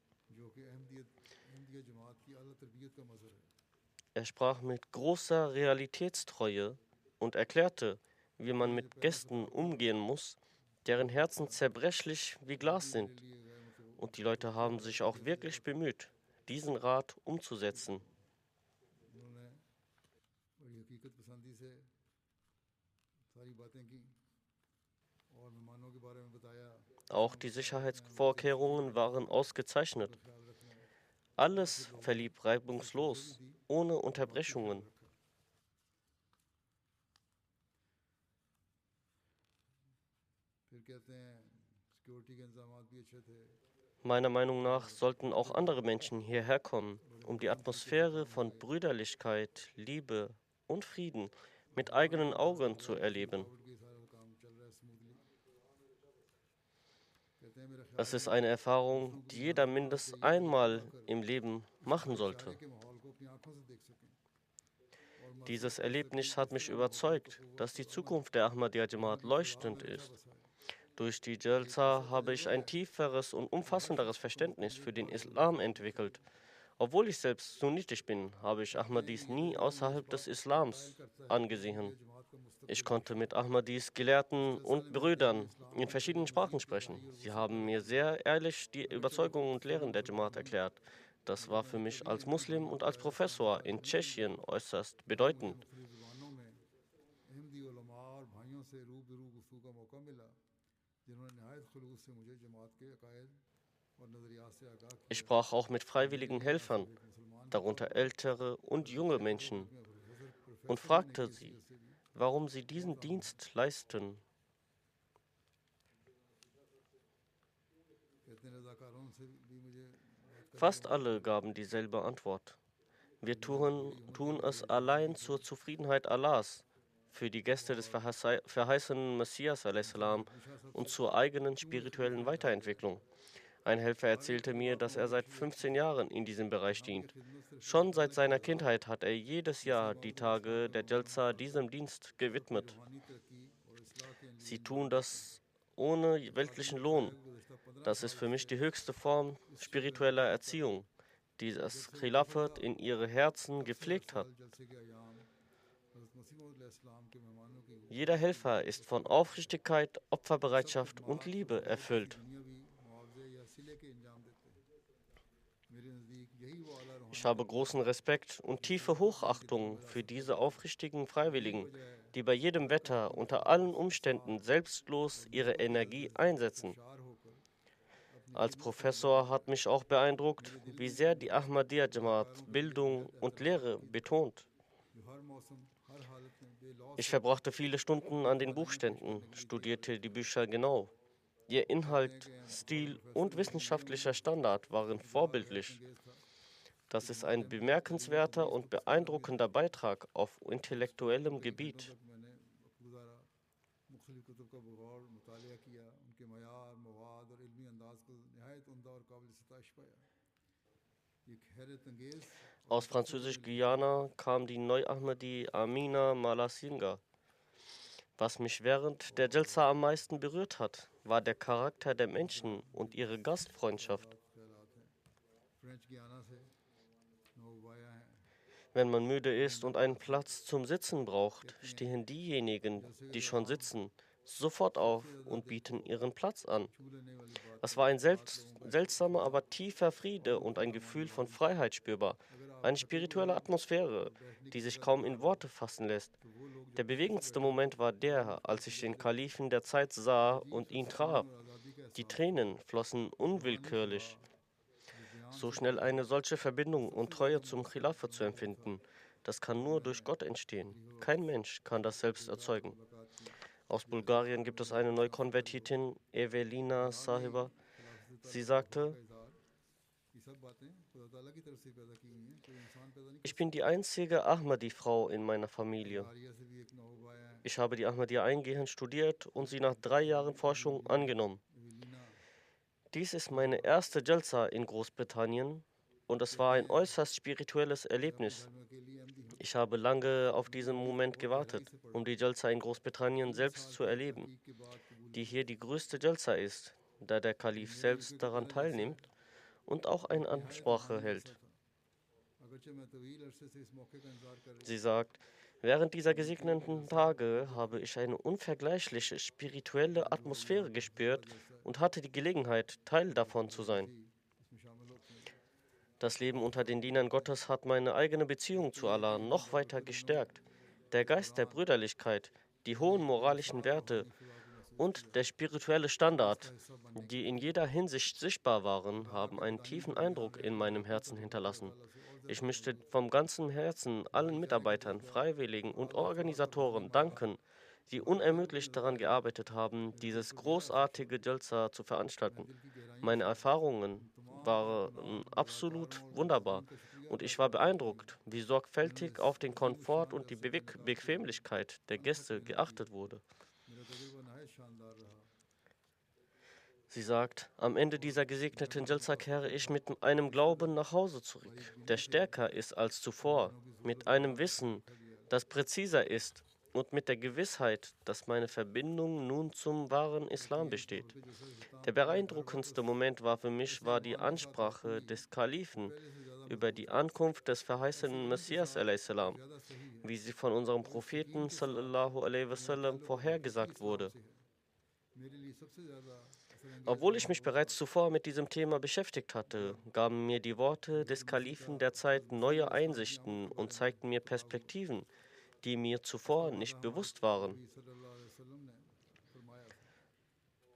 Er sprach mit großer Realitätstreue und erklärte, wie man mit Gästen umgehen muss, deren Herzen zerbrechlich wie Glas sind. Und die Leute haben sich auch wirklich bemüht, diesen Rat umzusetzen. Auch die Sicherheitsvorkehrungen waren ausgezeichnet. Alles verlief reibungslos, ohne Unterbrechungen. Meiner Meinung nach sollten auch andere Menschen hierher kommen, um die Atmosphäre von Brüderlichkeit, Liebe und Frieden mit eigenen Augen zu erleben. Es ist eine Erfahrung, die jeder mindestens einmal im Leben machen sollte. Dieses Erlebnis hat mich überzeugt, dass die Zukunft der Ahmadiyya Jamaat leuchtend ist. Durch die Jalsa habe ich ein tieferes und umfassenderes Verständnis für den Islam entwickelt. Obwohl ich selbst sunnitisch bin, habe ich Ahmadis nie außerhalb des Islams angesehen. Ich konnte mit Ahmadis Gelehrten und Brüdern in verschiedenen Sprachen sprechen. Sie haben mir sehr ehrlich die Überzeugungen und Lehren der Jamaat erklärt. Das war für mich als Muslim und als Professor in Tschechien äußerst bedeutend. Ich sprach auch mit freiwilligen Helfern, darunter ältere und junge Menschen, und fragte sie, warum sie diesen Dienst leisten. Fast alle gaben dieselbe Antwort. Wir tun es allein zur Zufriedenheit Allahs, für die Gäste des verheißenen Messias a.s. und zur eigenen spirituellen Weiterentwicklung. Ein Helfer erzählte mir, dass er seit 15 Jahren in diesem Bereich dient. Schon seit seiner Kindheit hat er jedes Jahr die Tage der Jalsa diesem Dienst gewidmet. Sie tun das ohne weltlichen Lohn. Das ist für mich die höchste Form spiritueller Erziehung, die das Khilafat in ihre Herzen gepflegt hat. Jeder Helfer ist von Aufrichtigkeit, Opferbereitschaft und Liebe erfüllt. Ich habe großen Respekt und tiefe Hochachtung für diese aufrichtigen Freiwilligen, die bei jedem Wetter unter allen Umständen selbstlos ihre Energie einsetzen. Als Professor hat mich auch beeindruckt, wie sehr die Ahmadiyya Jamaat Bildung und Lehre betont. Ich verbrachte viele Stunden an den Buchständen, studierte die Bücher genau. Ihr Inhalt, Stil und wissenschaftlicher Standard waren vorbildlich. Das ist ein bemerkenswerter und beeindruckender Beitrag auf intellektuellem Gebiet. Aus Französisch-Guyana kam die Neu-Ahmadi Amina Malasinga. Was mich während der Jalsa am meisten berührt hat, war der Charakter der Menschen und ihre Gastfreundschaft. Wenn man müde ist und einen Platz zum Sitzen braucht, stehen diejenigen, die schon sitzen, sofort auf und bieten ihren Platz an. Es war ein seltsamer, aber tiefer Friede und ein Gefühl von Freiheit spürbar. Eine spirituelle Atmosphäre, die sich kaum in Worte fassen lässt. Der bewegendste Moment war der, als ich den Kalifen der Zeit sah und ihn traf. Die Tränen flossen unwillkürlich. So schnell eine solche Verbindung und Treue zum Khilafa zu empfinden, das kann nur durch Gott entstehen. Kein Mensch kann das selbst erzeugen. Aus Bulgarien gibt es eine Neukonvertitin, Evelina Sahiba. Sie sagte, ich bin die einzige Ahmadi-Frau in meiner Familie. Ich habe die Ahmadiyya eingehend studiert und sie nach 3 Jahren Forschung angenommen. Dies ist meine erste Jalsa in Großbritannien und es war ein äußerst spirituelles Erlebnis. Ich habe lange auf diesen Moment gewartet, um die Jalsa in Großbritannien selbst zu erleben, die hier die größte Jalsa ist, da der Kalif selbst daran teilnimmt und auch eine Ansprache hält. Sie sagt, während dieser gesegneten Tage habe ich eine unvergleichliche spirituelle Atmosphäre gespürt und hatte die Gelegenheit, Teil davon zu sein. Das Leben unter den Dienern Gottes hat meine eigene Beziehung zu Allah noch weiter gestärkt. Der Geist der Brüderlichkeit, die hohen moralischen Werte und der spirituelle Standard, die in jeder Hinsicht sichtbar waren, haben einen tiefen Eindruck in meinem Herzen hinterlassen. Ich möchte vom ganzen Herzen allen Mitarbeitern, Freiwilligen und Organisatoren danken, die unermüdlich daran gearbeitet haben, dieses großartige Jalsa zu veranstalten. Meine Erfahrungen waren absolut wunderbar und ich war beeindruckt, wie sorgfältig auf den Komfort und die Bequemlichkeit der Gäste geachtet wurde. Sie sagt, am Ende dieser gesegneten Jalsa kehre ich mit einem Glauben nach Hause zurück, der stärker ist als zuvor, mit einem Wissen, das präziser ist und mit der Gewissheit, dass meine Verbindung nun zum wahren Islam besteht. Der beeindruckendste Moment für mich war die Ansprache des Kalifen über die Ankunft des verheißenen Messias a.s., wie sie von unserem Propheten sallallahu alaihi wasallam vorhergesagt wurde. Obwohl ich mich bereits zuvor mit diesem Thema beschäftigt hatte, gaben mir die Worte des Kalifen der Zeit neue Einsichten und zeigten mir Perspektiven, die mir zuvor nicht bewusst waren.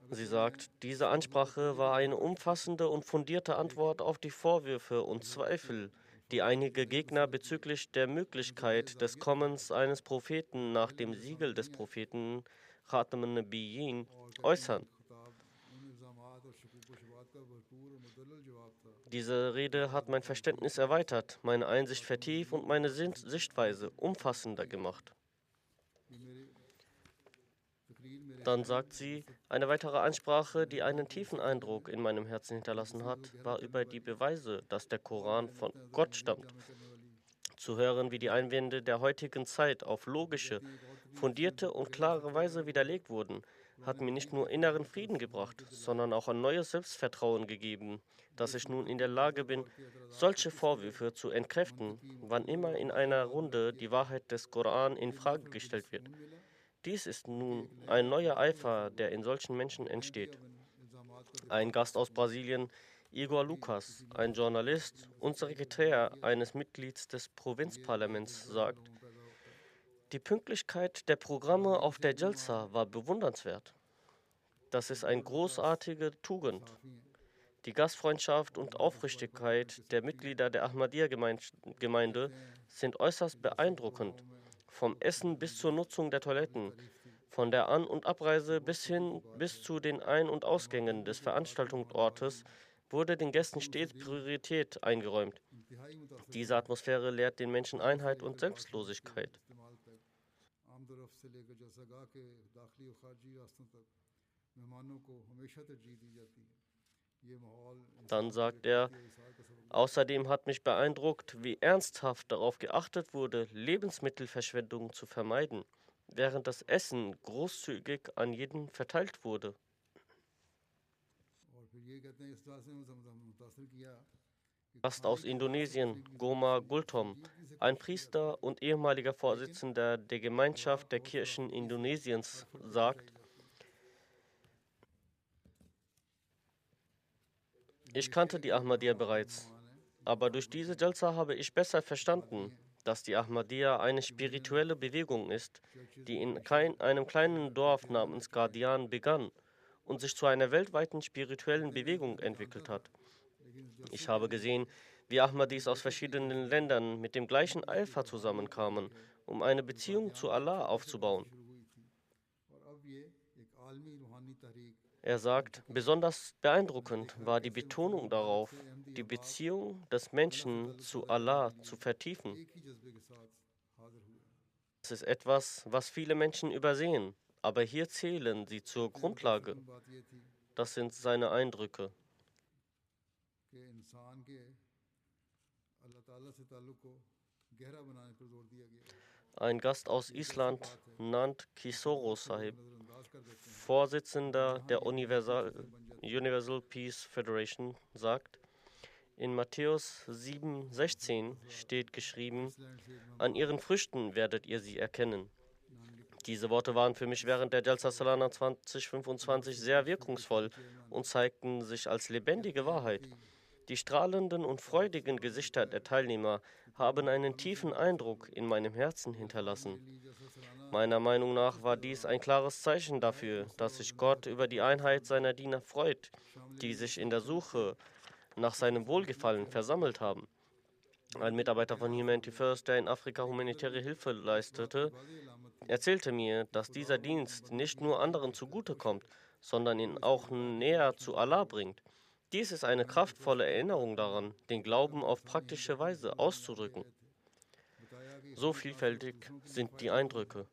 Sie sagt, diese Ansprache war eine umfassende und fundierte Antwort auf die Vorwürfe und Zweifel, die einige Gegner bezüglich der Möglichkeit des Kommens eines Propheten nach dem Siegel des Propheten Khatam an-Nabiyyin äußern. Diese Rede hat mein Verständnis erweitert, meine Einsicht vertieft und meine Sichtweise umfassender gemacht. Dann sagt sie, eine weitere Ansprache, die einen tiefen Eindruck in meinem Herzen hinterlassen hat, war über die Beweise, dass der Koran von Gott stammt. Zu hören, wie die Einwände der heutigen Zeit auf logische, fundierte und klare Weise widerlegt wurden, hat mir nicht nur inneren Frieden gebracht, sondern auch ein neues Selbstvertrauen gegeben, dass ich nun in der Lage bin, solche Vorwürfe zu entkräften, wann immer in einer Runde die Wahrheit des Koran in Frage gestellt wird. Dies ist nun ein neuer Eifer, der in solchen Menschen entsteht. Ein Gast aus Brasilien, Igor Lucas, ein Journalist und Sekretär eines Mitglieds des Provinzparlaments, sagt, die Pünktlichkeit der Programme auf der Jalsa war bewundernswert. Das ist eine großartige Tugend. Die Gastfreundschaft und Aufrichtigkeit der Mitglieder der Ahmadiyya-Gemeinde sind äußerst beeindruckend. Vom Essen bis zur Nutzung der Toiletten, von der An- und Abreise bis zu den Ein- und Ausgängen des Veranstaltungsortes wurde den Gästen stets Priorität eingeräumt. Diese Atmosphäre lehrt den Menschen Einheit und Selbstlosigkeit. Dann sagt er, außerdem hat mich beeindruckt, wie ernsthaft darauf geachtet wurde, Lebensmittelverschwendung zu vermeiden, während das Essen großzügig an jeden verteilt wurde. Gast aus Indonesien, Goma Gultom, ein Priester und ehemaliger Vorsitzender der Gemeinschaft der Kirchen Indonesiens, sagt, ich kannte die Ahmadiyya bereits, aber durch diese Jalsa habe ich besser verstanden, dass die Ahmadiyya eine spirituelle Bewegung ist, die in einem kleinen Dorf namens Qadian begann und sich zu einer weltweiten spirituellen Bewegung entwickelt hat. Ich habe gesehen, wie Ahmadis aus verschiedenen Ländern mit dem gleichen Eifer zusammenkamen, um eine Beziehung zu Allah aufzubauen. Er sagt, besonders beeindruckend war die Betonung darauf, die Beziehung des Menschen zu Allah zu vertiefen. Das ist etwas, was viele Menschen übersehen, aber hier zählen sie zur Grundlage. Das sind seine Eindrücke. Ein Gast aus Island, Nand Kisoro Sahib, Vorsitzender der Universal Peace Federation, sagt, in Matthäus 7,16 steht geschrieben, an ihren Früchten werdet ihr sie erkennen. Diese Worte waren für mich während der Jalsa Salana 2025 sehr wirkungsvoll und zeigten sich als lebendige Wahrheit. Die strahlenden und freudigen Gesichter der Teilnehmer haben einen tiefen Eindruck in meinem Herzen hinterlassen. Meiner Meinung nach war dies ein klares Zeichen dafür, dass sich Gott über die Einheit seiner Diener freut, die sich in der Suche nach seinem Wohlgefallen versammelt haben. Ein Mitarbeiter von Humanity First, der in Afrika humanitäre Hilfe leistete, erzählte mir, dass dieser Dienst nicht nur anderen zugutekommt, sondern ihn auch näher zu Allah bringt. Dies ist eine kraftvolle Erinnerung daran, den Glauben auf praktische Weise auszudrücken. So vielfältig sind die Eindrücke.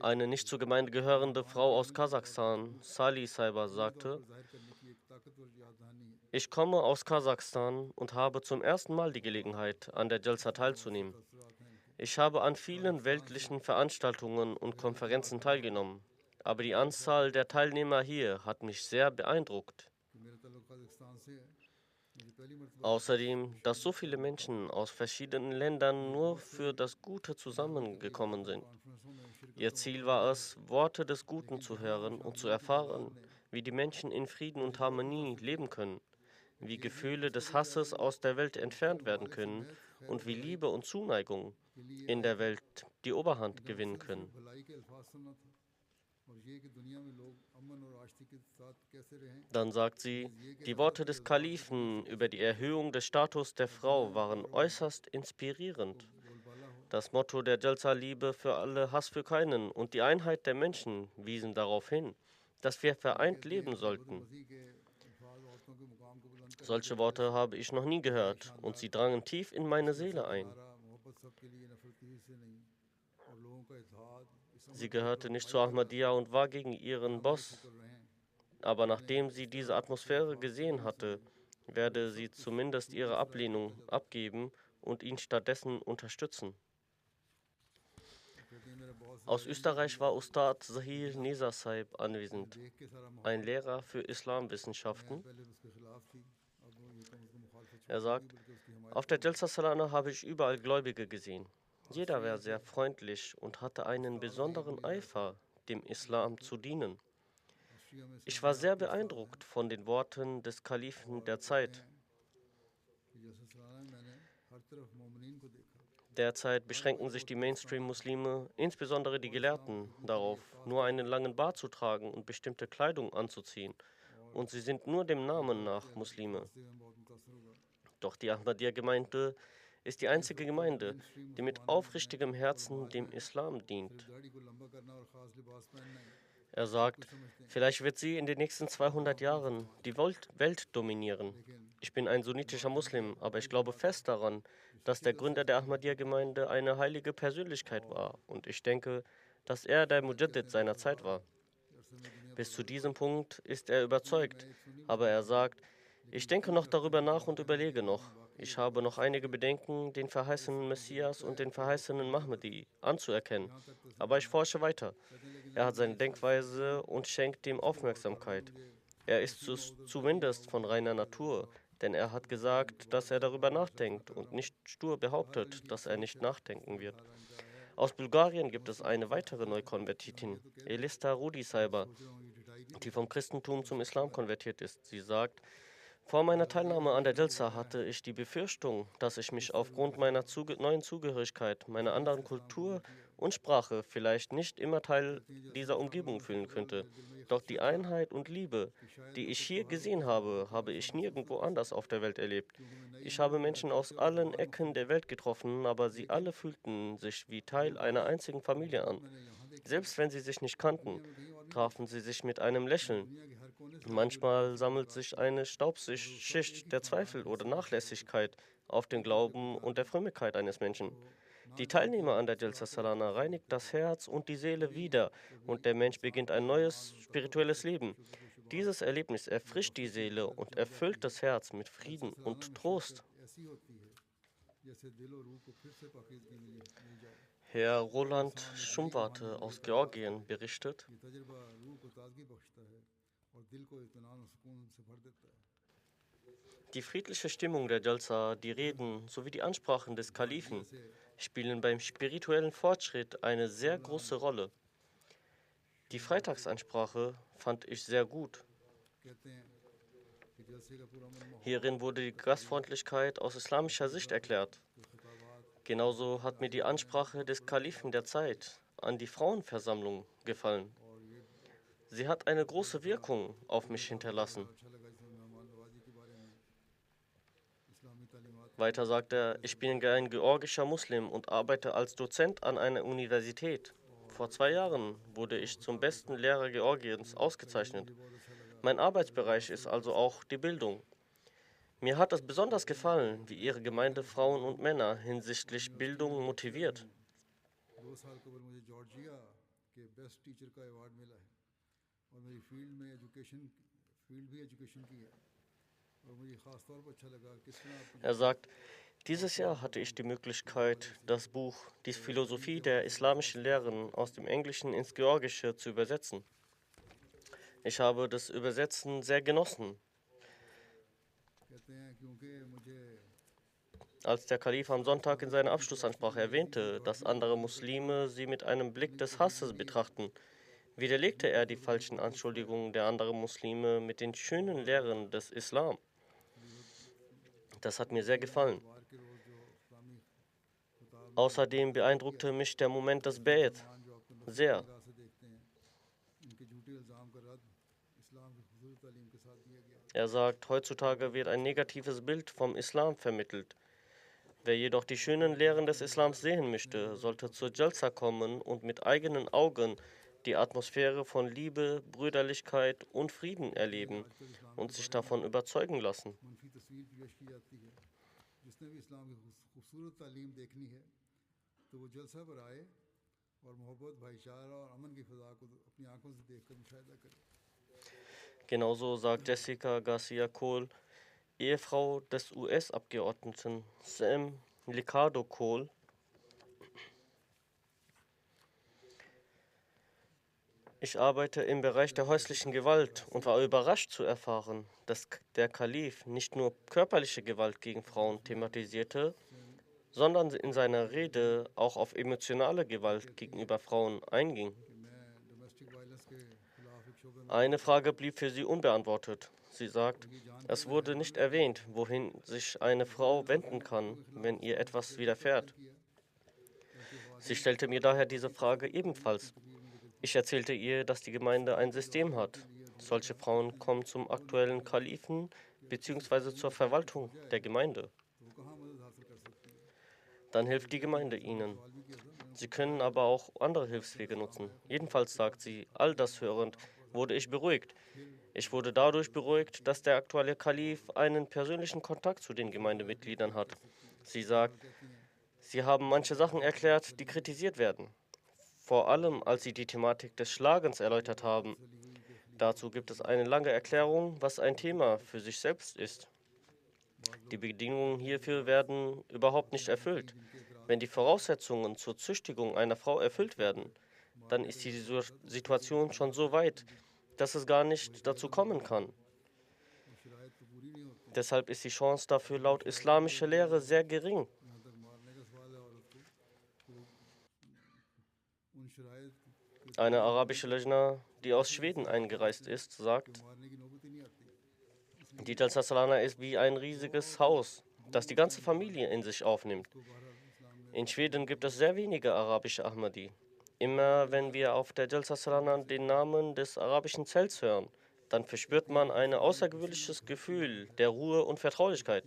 Eine nicht zur Gemeinde gehörende Frau aus Kasachstan, Sali Saiba, sagte, ich komme aus Kasachstan und habe zum ersten Mal die Gelegenheit, an der Jalsa teilzunehmen. Ich habe an vielen weltlichen Veranstaltungen und Konferenzen teilgenommen, aber die Anzahl der Teilnehmer hier hat mich sehr beeindruckt. Außerdem, dass so viele Menschen aus verschiedenen Ländern nur für das Gute zusammengekommen sind. Ihr Ziel war es, Worte des Guten zu hören und zu erfahren, wie die Menschen in Frieden und Harmonie leben können, wie Gefühle des Hasses aus der Welt entfernt werden können und wie Liebe und Zuneigung in der Welt die Oberhand gewinnen können. Dann sagt sie, die Worte des Kalifen über die Erhöhung des Status der Frau waren äußerst inspirierend. Das Motto der Jalsa Liebe für alle, Hass für keinen und die Einheit der Menschen wiesen darauf hin, dass wir vereint leben sollten. Solche Worte habe ich noch nie gehört und sie drangen tief in meine Seele ein. Sie gehörte nicht zu Ahmadiyya und war gegen ihren Boss, aber nachdem sie diese Atmosphäre gesehen hatte, werde sie zumindest ihre Ablehnung abgeben und ihn stattdessen unterstützen. Aus Österreich war Ustad Zahir Nisa Sahib anwesend, ein Lehrer für Islamwissenschaften. Er sagt, auf der Jalsa Salana habe ich überall Gläubige gesehen. Jeder war sehr freundlich und hatte einen besonderen Eifer, dem Islam zu dienen. Ich war sehr beeindruckt von den Worten des Kalifen der Zeit. Derzeit beschränken sich die Mainstream-Muslime, insbesondere die Gelehrten, darauf, nur einen langen Bart zu tragen und bestimmte Kleidung anzuziehen. Und sie sind nur dem Namen nach Muslime. Doch die Ahmadiyya-Gemeinde ist die einzige Gemeinde, die mit aufrichtigem Herzen dem Islam dient. Er sagt, vielleicht wird sie in den nächsten 200 Jahren die Welt dominieren. Ich bin ein sunnitischer Muslim, aber ich glaube fest daran, dass der Gründer der Ahmadiyya-Gemeinde eine heilige Persönlichkeit war und ich denke, dass er der Mujaddid seiner Zeit war. Bis zu diesem Punkt ist er überzeugt, aber er sagt, ich denke noch darüber nach und überlege noch. Ich habe noch einige Bedenken, den verheißenen Messias und den verheißenen Mahmedi anzuerkennen, aber ich forsche weiter. Er hat seine Denkweise und schenkt dem Aufmerksamkeit. Er ist zumindest von reiner Natur, denn er hat gesagt, dass er darüber nachdenkt und nicht stur behauptet, dass er nicht nachdenken wird. Aus Bulgarien gibt es eine weitere Neukonvertitin, Elista Rudi Saiba, die vom Christentum zum Islam konvertiert ist. Sie sagt, Vor meiner Teilnahme an der Jalsa hatte ich die Befürchtung, dass ich mich aufgrund meiner neuen Zugehörigkeit, meiner anderen Kultur und Sprache vielleicht nicht immer Teil dieser Umgebung fühlen könnte. Doch die Einheit und Liebe, die ich hier gesehen habe, habe ich nirgendwo anders auf der Welt erlebt. Ich habe Menschen aus allen Ecken der Welt getroffen, aber sie alle fühlten sich wie Teil einer einzigen Familie an. Selbst wenn sie sich nicht kannten, trafen sie sich mit einem Lächeln. Manchmal sammelt sich eine Staubschicht der Zweifel oder Nachlässigkeit auf den Glauben und der Frömmigkeit eines Menschen. Die Teilnehmer an der Jalsa Salana reinigt das Herz und die Seele wieder und der Mensch beginnt ein neues spirituelles Leben. Dieses Erlebnis erfrischt die Seele und erfüllt das Herz mit Frieden und Trost. Herr Roland Schumwarte aus Georgien berichtet: Die friedliche Stimmung der Jalsa, die Reden sowie die Ansprachen des Kalifen spielen beim spirituellen Fortschritt eine sehr große Rolle. Die Freitagsansprache fand ich sehr gut. Hierin wurde die Gastfreundlichkeit aus islamischer Sicht erklärt. Genauso hat mir die Ansprache des Kalifen der Zeit an die Frauenversammlung gefallen. Sie hat eine große Wirkung auf mich hinterlassen. Weiter sagt er, ich bin ein georgischer Muslim und arbeite als Dozent an einer Universität. Vor 2 Jahren wurde ich zum besten Lehrer Georgiens ausgezeichnet. Mein Arbeitsbereich ist also auch die Bildung. Mir hat es besonders gefallen, wie Ihre Gemeinde Frauen und Männer hinsichtlich Bildung motiviert. Er sagt, dieses Jahr hatte ich die Möglichkeit, das Buch Die Philosophie der islamischen Lehren aus dem Englischen ins Georgische zu übersetzen. Ich habe das Übersetzen sehr genossen. Als der Kalif am Sonntag in seiner Abschlussansprache erwähnte, dass andere Muslime sie mit einem Blick des Hasses betrachten, widerlegte er die falschen Anschuldigungen der anderen Muslime mit den schönen Lehren des Islam. Das hat mir sehr gefallen. Außerdem beeindruckte mich der Moment des Bayt sehr. Er sagt, heutzutage wird ein negatives Bild vom Islam vermittelt. Wer jedoch die schönen Lehren des Islams sehen möchte, sollte zur Jalsa kommen und mit eigenen Augen die Atmosphäre von Liebe, Brüderlichkeit und Frieden erleben und sich davon überzeugen lassen. Genauso sagt Jessica Garcia Cole, Ehefrau des US-Abgeordneten Sam Liccardo Cole, ich arbeite im Bereich der häuslichen Gewalt und war überrascht zu erfahren, dass der Kalif nicht nur körperliche Gewalt gegen Frauen thematisierte, sondern in seiner Rede auch auf emotionale Gewalt gegenüber Frauen einging. Eine Frage blieb für sie unbeantwortet. Sie sagt, es wurde nicht erwähnt, wohin sich eine Frau wenden kann, wenn ihr etwas widerfährt. Sie stellte mir daher diese Frage ebenfalls. Ich erzählte ihr, dass die Gemeinde ein System hat. Solche Frauen kommen zum aktuellen Kalifen bzw. zur Verwaltung der Gemeinde. Dann hilft die Gemeinde ihnen. Sie können aber auch andere Hilfswege nutzen. Jedenfalls sagt sie, all das hörend, wurde ich beruhigt. Ich wurde dadurch beruhigt, dass der aktuelle Kalif einen persönlichen Kontakt zu den Gemeindemitgliedern hat. Sie sagt, sie haben manche Sachen erklärt, die kritisiert werden. Vor allem, als sie die Thematik des Schlagens erläutert haben. Dazu gibt es eine lange Erklärung, was ein Thema für sich selbst ist. Die Bedingungen hierfür werden überhaupt nicht erfüllt. Wenn die Voraussetzungen zur Züchtigung einer Frau erfüllt werden, dann ist die Situation schon so weit, dass es gar nicht dazu kommen kann. Deshalb ist die Chance dafür laut islamischer Lehre sehr gering. Eine arabische Lejna, die aus Schweden eingereist ist, sagt, Die Jalsa Salana ist wie ein riesiges Haus, das die ganze Familie in sich aufnimmt. In Schweden gibt es sehr wenige arabische Ahmadi. Immer wenn wir auf der Jalsa Salana den Namen des arabischen Zelts hören, dann verspürt man ein außergewöhnliches Gefühl der Ruhe und Vertraulichkeit.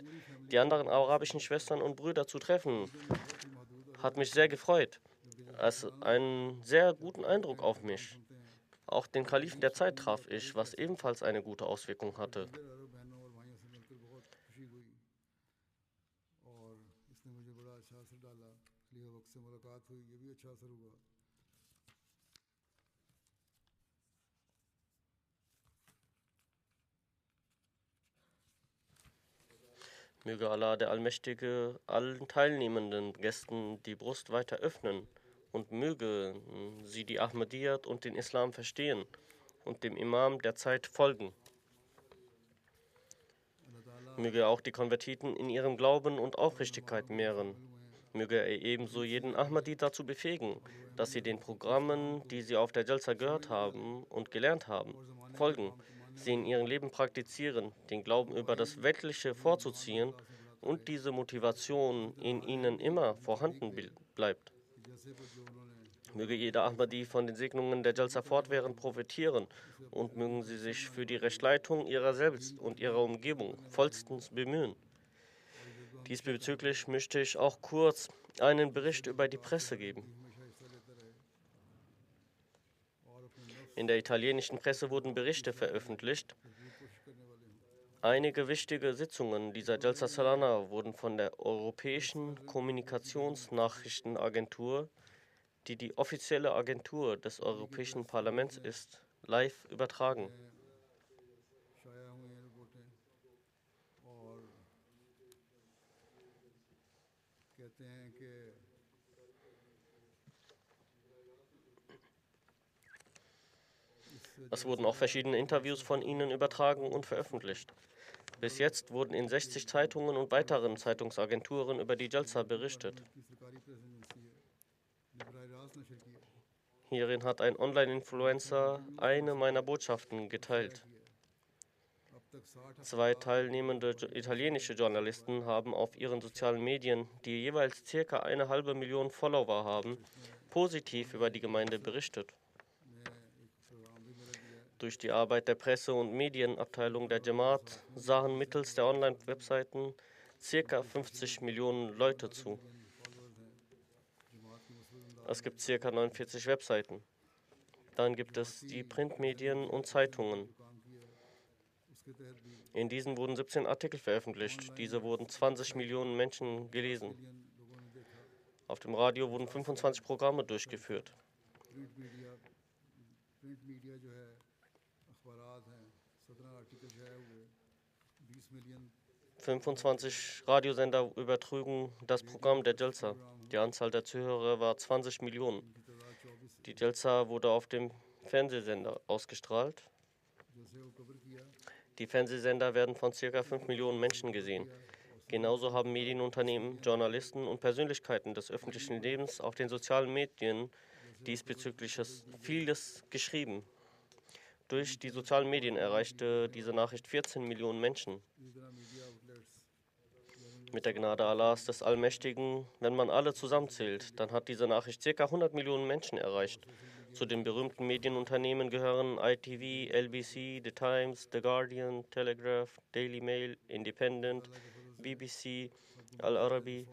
Die anderen arabischen Schwestern und Brüder zu treffen, hat mich sehr gefreut. Es einen sehr guten Eindruck auf mich. Auch den Kalifen der Zeit traf ich, was ebenfalls eine gute Auswirkung hatte. Möge Allah, der Allmächtige, allen teilnehmenden Gästen die Brust weiter öffnen und möge sie die Ahmadiyyat und den Islam verstehen und dem Imam der Zeit folgen. Möge auch die Konvertiten in ihrem Glauben und Aufrichtigkeit mehren. Möge er ebenso jeden Ahmadi dazu befähigen, dass sie den Programmen, die sie auf der Jalsa gehört haben und gelernt haben, folgen, sie in ihrem Leben praktizieren, den Glauben über das Weltliche vorzuziehen und diese Motivation in ihnen immer vorhanden bleibt. Möge jeder Ahmadi von den Segnungen der Jalsa fortwährend profitieren und mögen sie sich für die Rechtleitung ihrer selbst und ihrer Umgebung vollstens bemühen. Diesbezüglich möchte ich auch kurz einen Bericht über die Presse geben. In der italienischen Presse wurden Berichte veröffentlicht. Einige wichtige Sitzungen dieser Jalsa Salana wurden von der Europäischen Kommunikationsnachrichtenagentur, die die offizielle Agentur des Europäischen Parlaments ist, live übertragen. Es wurden auch verschiedene Interviews von ihnen übertragen und veröffentlicht. Bis jetzt wurden in 60 Zeitungen und weiteren Zeitungsagenturen über die Jalsa berichtet. Hierin hat ein Online-Influencer eine meiner Botschaften geteilt. 2 teilnehmende italienische Journalisten haben auf ihren sozialen Medien, die jeweils ca. 1,5 Million Follower haben, positiv über die Gemeinde berichtet. Durch die Arbeit der Presse- und Medienabteilung der Jamaat sahen mittels der Online-Webseiten ca. 50 Millionen Leute zu. Es gibt ca. 49 Webseiten. Dann gibt es die Printmedien und Zeitungen. In diesen wurden 17 Artikel veröffentlicht. Diese wurden 20 Millionen Menschen gelesen. Auf dem Radio wurden 25 Programme durchgeführt. 25 Radiosender übertrugen das Programm der Jalsa. Die Anzahl der Zuhörer war 20 Millionen. Die Jalsa wurde auf dem Fernsehsender ausgestrahlt. Die Fernsehsender werden von ca. 5 Millionen Menschen gesehen. Genauso haben Medienunternehmen, Journalisten und Persönlichkeiten des öffentlichen Lebens auf den sozialen Medien diesbezüglich vieles geschrieben. Durch die sozialen Medien erreichte diese Nachricht 14 Millionen Menschen. Mit der Gnade Allahs des Allmächtigen, wenn man alle zusammenzählt, dann hat diese Nachricht ca. 100 Millionen Menschen erreicht. Zu den berühmten Medienunternehmen gehören ITV, LBC, The Times, The Guardian, Telegraph, Daily Mail, Independent, BBC, Al Arabi,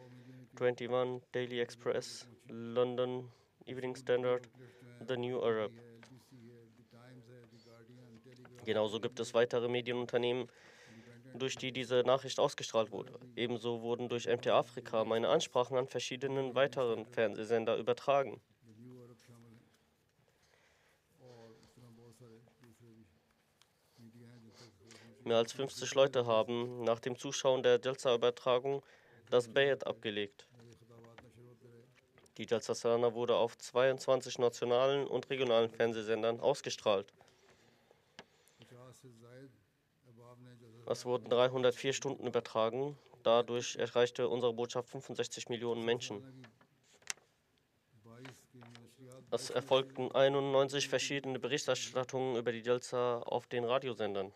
21, Daily Express, London, Evening Standard, The New Arab. Genauso gibt es weitere Medienunternehmen, durch die diese Nachricht ausgestrahlt wurde. Ebenso wurden durch MT Afrika meine Ansprachen an verschiedenen weiteren Fernsehsender übertragen. Mehr als 50 Leute haben nach dem Zuschauen der Jalsa-Übertragung das Bayat abgelegt. Die Jalsa Salana wurde auf 22 nationalen und regionalen Fernsehsendern ausgestrahlt. Es wurden 304 Stunden übertragen. Dadurch erreichte unsere Botschaft 65 Millionen Menschen. Es erfolgten 91 verschiedene Berichterstattungen über die Jalsa auf den Radiosendern.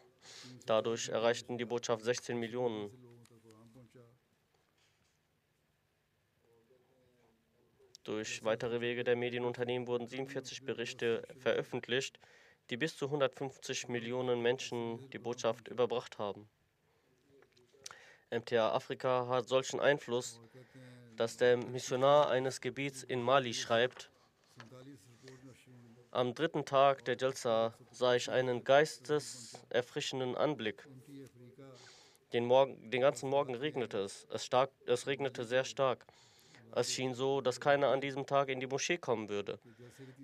Dadurch erreichten die Botschaft 16 Millionen. Durch weitere Wege der Medienunternehmen wurden 47 Berichte veröffentlicht, die bis zu 150 Millionen Menschen die Botschaft überbracht haben. MTA Afrika hat solchen Einfluss, dass der Missionar eines Gebiets in Mali schreibt: Am dritten Tag der Jalsa sah ich einen geisteserfrischenden Anblick. Den ganzen Morgen regnete es. Es regnete sehr stark. Es schien so, dass keiner an diesem Tag in die Moschee kommen würde.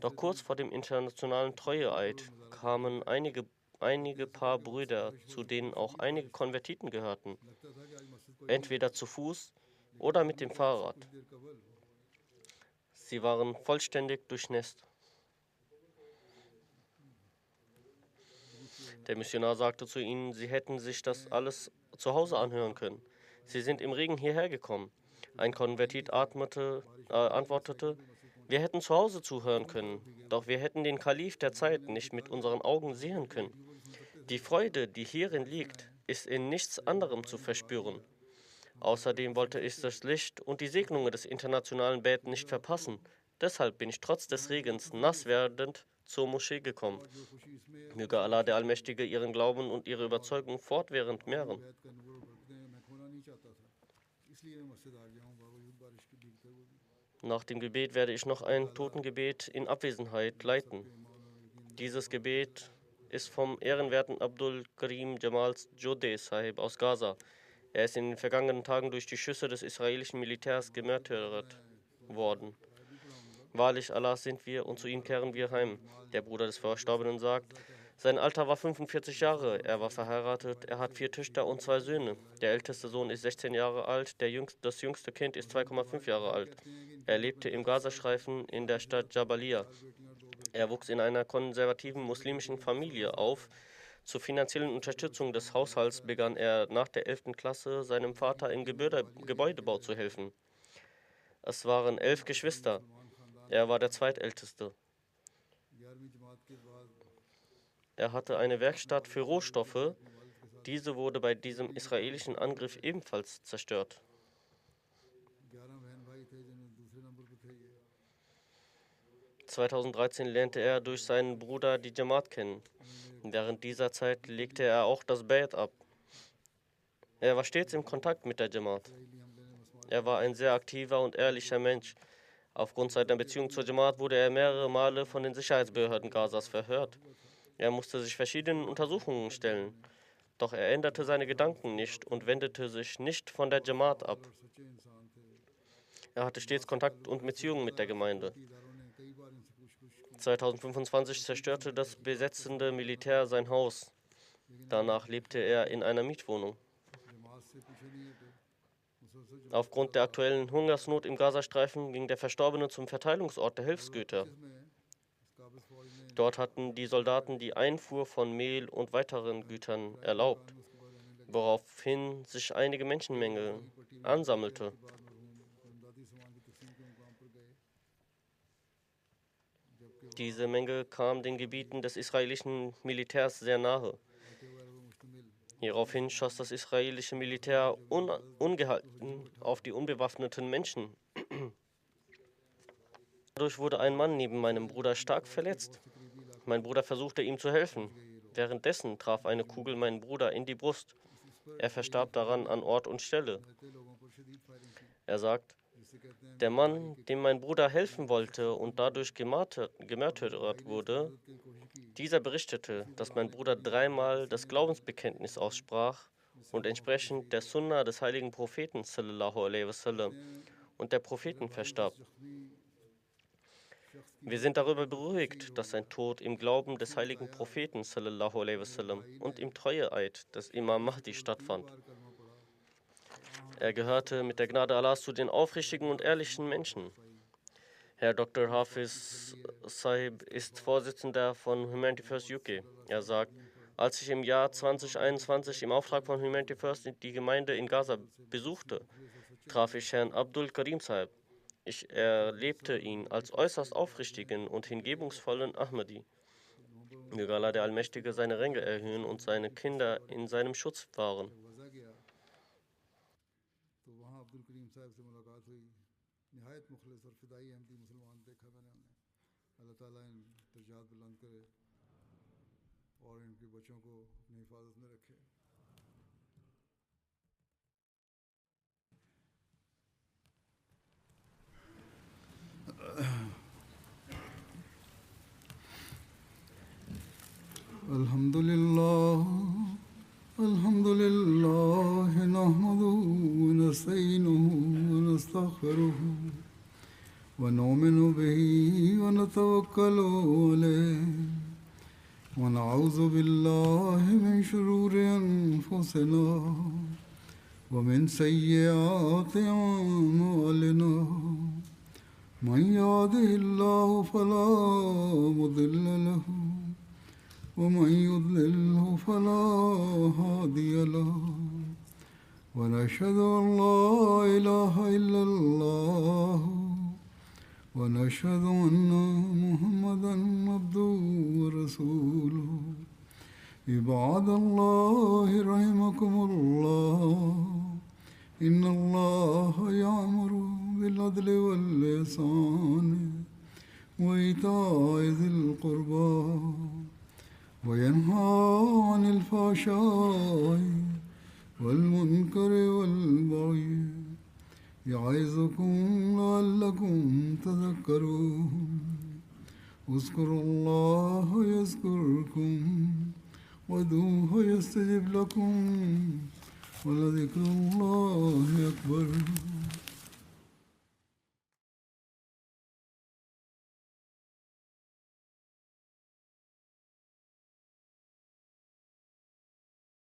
Doch kurz vor dem internationalen Treueeid kamen einige Paar Brüder, zu denen auch einige Konvertiten gehörten, entweder zu Fuß oder mit dem Fahrrad. Sie waren vollständig durchnässt. Der Missionar sagte zu ihnen, sie hätten sich das alles zu Hause anhören können. Sie sind im Regen hierher gekommen. Ein Konvertit antwortete, wir hätten zu Hause zuhören können, doch wir hätten den Kalif der Zeit nicht mit unseren Augen sehen können. Die Freude, die hierin liegt, ist in nichts anderem zu verspüren. Außerdem wollte ich das Licht und die Segnungen des internationalen Beten nicht verpassen. Deshalb bin ich trotz des Regens nass werdend zur Moschee gekommen. Möge Allah der Allmächtige ihren Glauben und ihre Überzeugung fortwährend mehren. Nach dem Gebet werde ich noch ein Totengebet in Abwesenheit leiten. Dieses Gebet ist vom ehrenwerten Abdul Karim Jamal Jodeh Sahib aus Gaza. Er ist in den vergangenen Tagen durch die Schüsse des israelischen Militärs gemärtyrt worden. Wahrlich, Allah sind wir und zu ihm kehren wir heim. Der Bruder des Verstorbenen sagt, sein Alter war 45 Jahre, er war verheiratet, er hat 4 Töchter und 2 Söhne. Der älteste Sohn ist 16 Jahre alt, das jüngste Kind ist 2,5 Jahre alt. Er lebte im Gazastreifen in der Stadt Jabalia. Er wuchs in einer konservativen muslimischen Familie auf. Zur finanziellen Unterstützung des Haushalts begann er nach der 11. Klasse seinem Vater im Gebäudebau zu helfen. Es waren 11 Geschwister. Er war der zweitälteste. Er hatte eine Werkstatt für Rohstoffe. Diese wurde bei diesem israelischen Angriff ebenfalls zerstört. (2013) lernte er durch seinen Bruder die Jamaat kennen. Während dieser Zeit legte er auch das Bayt ab. Er war stets im Kontakt mit der Jamaat. Er war ein sehr aktiver und ehrlicher Mensch. Aufgrund seiner Beziehung zur Jamaat wurde er mehrere Male von den Sicherheitsbehörden Gazas verhört. Er musste sich verschiedenen Untersuchungen stellen. Doch er änderte seine Gedanken nicht und wendete sich nicht von der Jamaat ab. Er hatte stets Kontakt und Beziehungen mit der Gemeinde. 2025 zerstörte das besetzende Militär sein Haus. Danach lebte er in einer Mietwohnung. Aufgrund der aktuellen Hungersnot im Gazastreifen ging der Verstorbene zum Verteilungsort der Hilfsgüter. Dort hatten die Soldaten die Einfuhr von Mehl und weiteren Gütern erlaubt, woraufhin sich einige Menschenmenge ansammelte. Diese Menge kam den Gebieten des israelischen Militärs sehr nahe. Hieraufhin schoss das israelische Militär ungehalten auf die unbewaffneten Menschen. Dadurch wurde ein Mann neben meinem Bruder stark verletzt. Mein Bruder versuchte ihm zu helfen. Währenddessen traf eine Kugel meinen Bruder in die Brust. Er verstarb daran an Ort und Stelle. Er sagt, der Mann, dem mein Bruder helfen wollte und dadurch gemärtyrt wurde, dieser berichtete, dass mein Bruder 3-mal das Glaubensbekenntnis aussprach und entsprechend der Sunna des heiligen Propheten sallallahu alaihi wasallam und der Propheten verstarb. Wir sind darüber beruhigt, dass sein Tod im Glauben des heiligen Propheten sallallahu alaihi wasallam und im Treueeid des Imam Mahdi stattfand. Er gehörte mit der Gnade Allahs zu den aufrichtigen und ehrlichen Menschen. Herr Dr. Hafiz Sahib ist Vorsitzender von Humanity First UK. Er sagt, als ich im Jahr 2021 im Auftrag von Humanity First die Gemeinde in Gaza besuchte, traf ich Herrn Abdul Karim Sahib. Ich erlebte ihn als äußerst aufrichtigen und hingebungsvollen Ahmadi. Möge Allah der Allmächtige seine Ränge erhöhen und seine Kinder in seinem Schutz wahren. जब वज़ा गया तो वहाँ अब्दुल करीम साहब से मुलाकात हुई। नहायत मुखलिस और फिदाई अहमदी मुसलमान देखा मैंने उन्हें। अल्लाह ताला इन दर्जात बुलंद करे और इनके बच्चों को अपनी हिफाजत में रखे। अल्हम्दुलिल्लाह अल्हम्दुलिल्लाह नहमदुहु व नस्तईनुहु व नस्तगफिरुहु व नुमिनु बिही व नतवक्कलु अलैहि व नऊज़ु बिल्लाहि मिन शुरूरि अनफुसिना व मिन सय्यिआति अअमालिना मन यहदिहिल्लाहु फला मुदिल्ल लहु वमन युद्लिल्हु फला हादिय लहु वनशहदु अन ला इलाहा इल्लल्लाह वनशहदु अन्ना मुहम्मदन अब्दुहु व रसूलुहु इबादल्लाहि रहिमकुमुल्लाह इन्नल्लाहा यअमुरु बिल अदलि वल इहसानि व ईताइ ज़िल क़ुर्बा वयन्हा अनिल फ़हशाइ वल मुनकरि वल बग़य यइज़ुकुम लअल्लकुम तज़क्करून उज़्कुरुल्लाह यज़्कुरुकुम वदूहु यस्तजिब लकुम वलज़िक्रुल्लाहि अकबर।